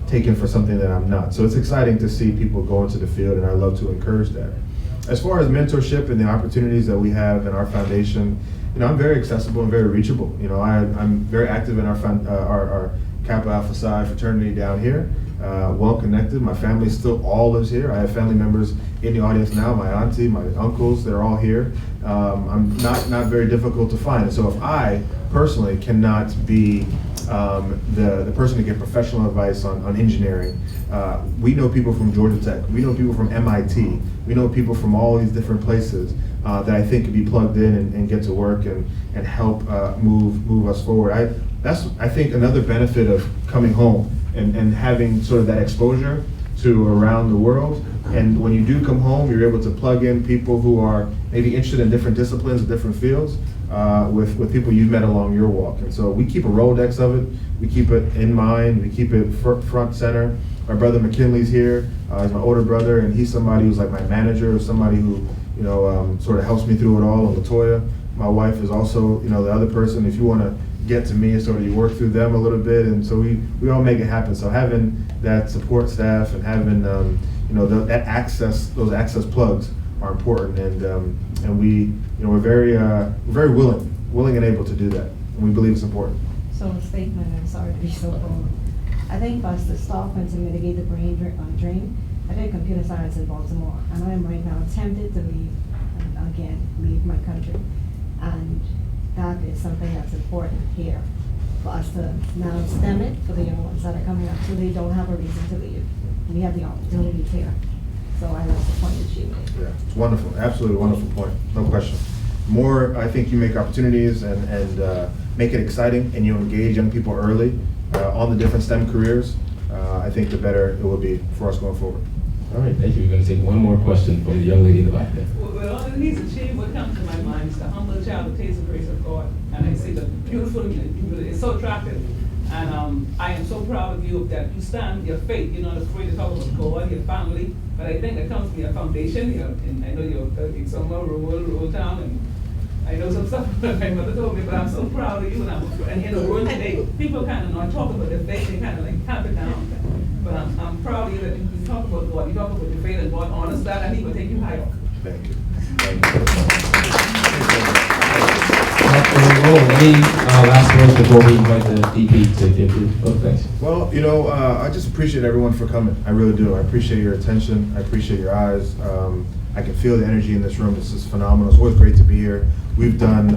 taken for something that I'm not. So it's exciting to see people go into the field, and I love to encourage that. As far as mentorship and the opportunities that we have in our foundation, I'm very accessible and very reachable. I'm very active in our Kappa Alpha Psi fraternity down here. Well connected. My family still all lives here. I have family members in the audience now. My auntie, my uncles, they're all here. I'm not very difficult to find. And so if I personally cannot be the person to get professional advice on engineering, we know people from Georgia Tech. We know people from MIT. We know people from all these different places that I think could be plugged in and get to work and help move us forward. That's I think another benefit of coming home and having sort of that exposure to around the world. And when you do come home, you're able to plug in people who are maybe interested in different disciplines, different fields, with people you've met along your walk. And so we keep a Rolodex of it. We keep it in mind. We keep it front center. My brother McKinley's here. He's my older brother, and he's somebody who's like my manager, or somebody who sort of helps me through it all. And LaToya, my wife, is also the other person. If you want to get to me, sort of you work through them a little bit, and so we all make it happen. So having that support staff and having that access, those access plugs are important, and we're very willing and able to do that, and we believe it's important. So a statement, I'm sorry to be so bold. I think for us to stop and to mitigate the brain drain, I did computer science in Baltimore, and I am right now tempted to leave my country, and that is something that's important here for us to now stem it for the young ones that are coming up, so they don't have a reason to leave. We have the opportunity here. So I like the point that she made. Yeah, it's wonderful, absolutely wonderful point, no question. More, I think you make opportunities and make it exciting, and you engage young people early on the different STEM careers. I think the better it will be for us going forward. All right, thank you. We're going to take one more question from the young lady in the back there. Well, underneath the shade, what comes to my mind is the humble child who tastes the grace of God. And I see the beautiful, it's so attractive. And I am so proud of you that you stand with your faith. You're not afraid to talk about God, your family. But I think that comes from your foundation. And I know you're in somewhere rural town, and I know some stuff my mother told me, but I'm so proud of you. And in the world today, people kind of not talk about their faith, they kind of like tap it down. But I'm proud of you that you talk about God, you talk about your faith, and God honors that, and He will take you higher. Thank you. Thank you. Any last words before we invite the DP to give you? Oh, thanks. Well, I just appreciate everyone for coming. I really do. I appreciate your attention. I appreciate your eyes. I can feel the energy in this room. This is phenomenal. It's always great to be here. We've done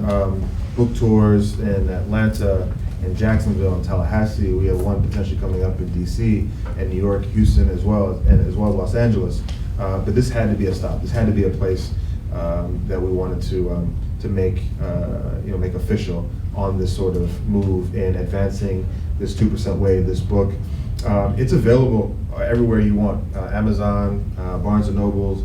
book tours in Atlanta, in Jacksonville, and Tallahassee. We have one potentially coming up in DC and New York, Houston, as well as Los Angeles. But this had to be a stop. This had to be a place that we wanted to make make official on this sort of move in advancing this 2% way. This book, it's available everywhere you want. Amazon, Barnes and Nobles,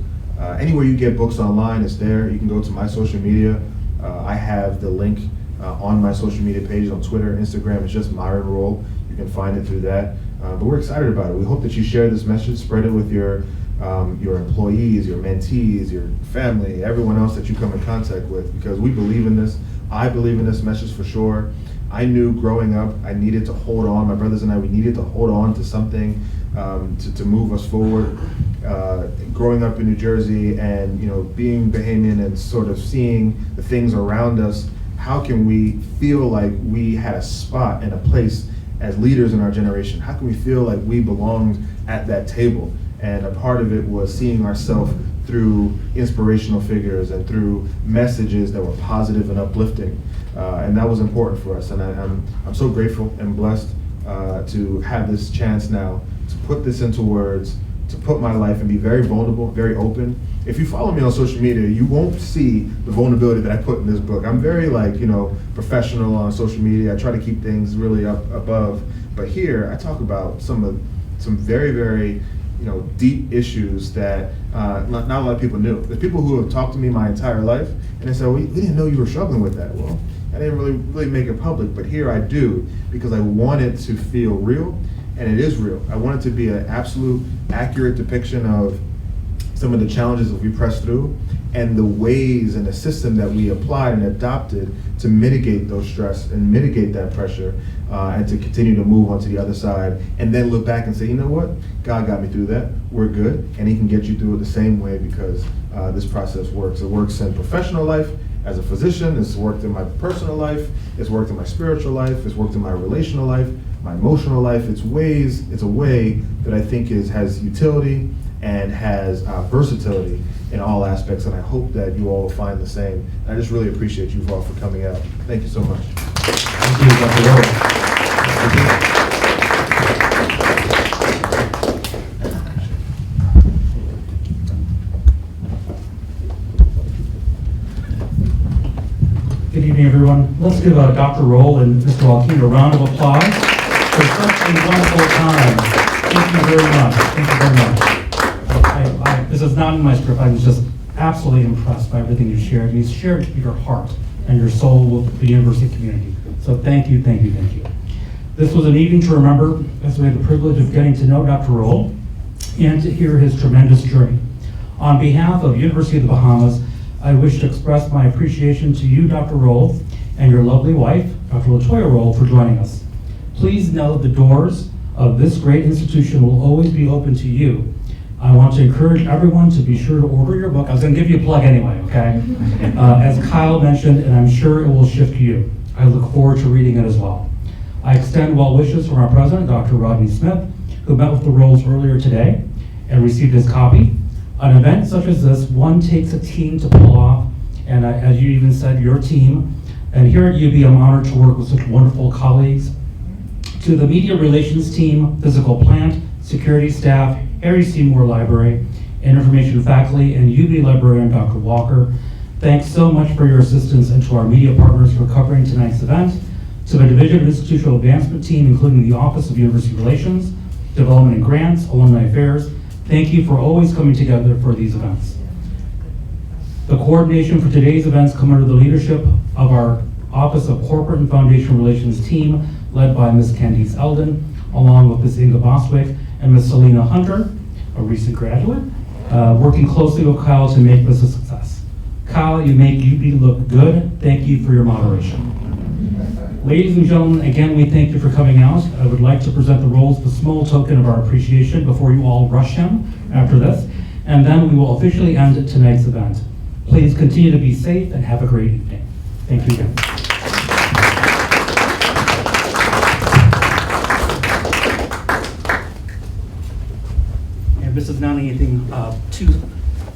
anywhere you get books online, it's there. You can go to my social media. I have the link on my social media page on Twitter, Instagram. It's just Myron Rolle. You can find it through that. But we're excited about it. We hope that you share this message, spread it with your employees, your mentees, your family, everyone else that you come in contact with, because we believe in this. I believe in this message for sure. I knew growing up I needed to hold on. My brothers and I, we needed to hold on to something to move us forward. Growing up in New Jersey and being Bahamian and sort of seeing the things around us, how can we feel like we had a spot and a place as leaders in our generation? How can we feel like we belonged at that table? And a part of it was seeing ourselves through inspirational figures and through messages that were positive and uplifting. And that was important for us. And I'm so grateful and blessed to have this chance now to put this into words, to put my life and be very vulnerable, very open. If you follow me on social media, you won't see the vulnerability that I put in this book. I'm very professional on social media. I try to keep things really up above. But here I talk about some very, very deep issues that not a lot of people knew. There's people who have talked to me my entire life, and they say, we didn't know you were struggling with that. Well, I didn't really make it public, but here I do, because I want it to feel real, and it is real. I want it to be an absolute, accurate depiction of some of the challenges that we pressed through, and the ways and the system that we applied and adopted to mitigate those stress and mitigate that pressure, and to continue to move on to the other side, and then look back and say, you know what? God got me through that. We're good, and He can get you through it the same way, because this process works. It works in professional life as a physician. It's worked in my personal life. It's worked in my spiritual life. It's worked in my relational life, my emotional life. It's a way that I think has utility and has versatility in all aspects, and I hope that you all will find the same. And I just really appreciate you all for coming out. Thank you so much. Thank you, Dr. Rolle. Good evening, everyone. Let's give Dr. Rolle and Mr. Walkine a round of applause for such a wonderful time. Thank you very much. Thank you very much. This is not in my script. I was just absolutely impressed by everything you shared. You shared your heart and your soul with the university community. So thank you, thank you, thank you. This was an evening to remember, as we had the privilege of getting to know Dr. Rolle and to hear his tremendous journey. On behalf of University of the Bahamas, I wish to express my appreciation to you, Dr. Rolle, and your lovely wife, Dr. LaToya Rolle, for joining us. Please know the doors of this great institution will always be open to you. I want to encourage everyone to be sure to order your book. I was going to give you a plug anyway, okay? As Kyle mentioned, and I'm sure it will shift you. I look forward to reading it as well. I extend well wishes from our president, Dr. Rodney Smith, who met with the Rolles earlier today and received his copy. An event such as this, one takes a team to pull off, and as you even said, your team. And here at UB, I'm honored to work with such wonderful colleagues. To the media relations team, physical plant, security staff, Harry Seymour Library, and information faculty, and UB librarian Dr. Walker, thanks so much for your assistance, and to our media partners for covering tonight's event. To the Division of Institutional Advancement team, including the Office of University Relations, Development and Grants, Alumni Affairs, thank you for always coming together for these events. The coordination for today's events come under the leadership of our Office of Corporate and Foundation Relations team, led by Ms. Candice Eldon, along with Ms. Inga Boswick and Ms. Selena Hunter, a recent graduate, working closely with Kyle to make this a success. Kyle, you make UB look good. Thank you for your moderation. Ladies and gentlemen, again, we thank you for coming out. I would like to present the Rolles with a small token of our appreciation before you all rush him after this, and then we will officially end tonight's event. Please continue to be safe and have a great evening. Thank you again. is not anything too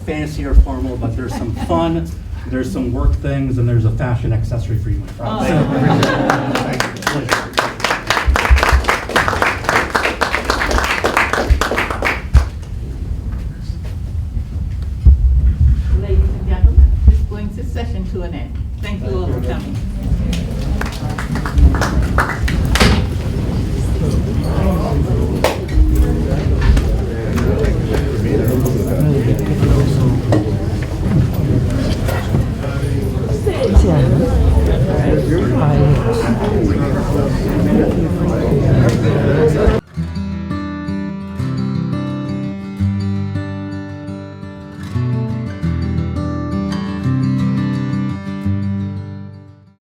fancy or formal, but there's some fun, there's some work things, and there's a fashion accessory for you, my friend. Oh. Thank you.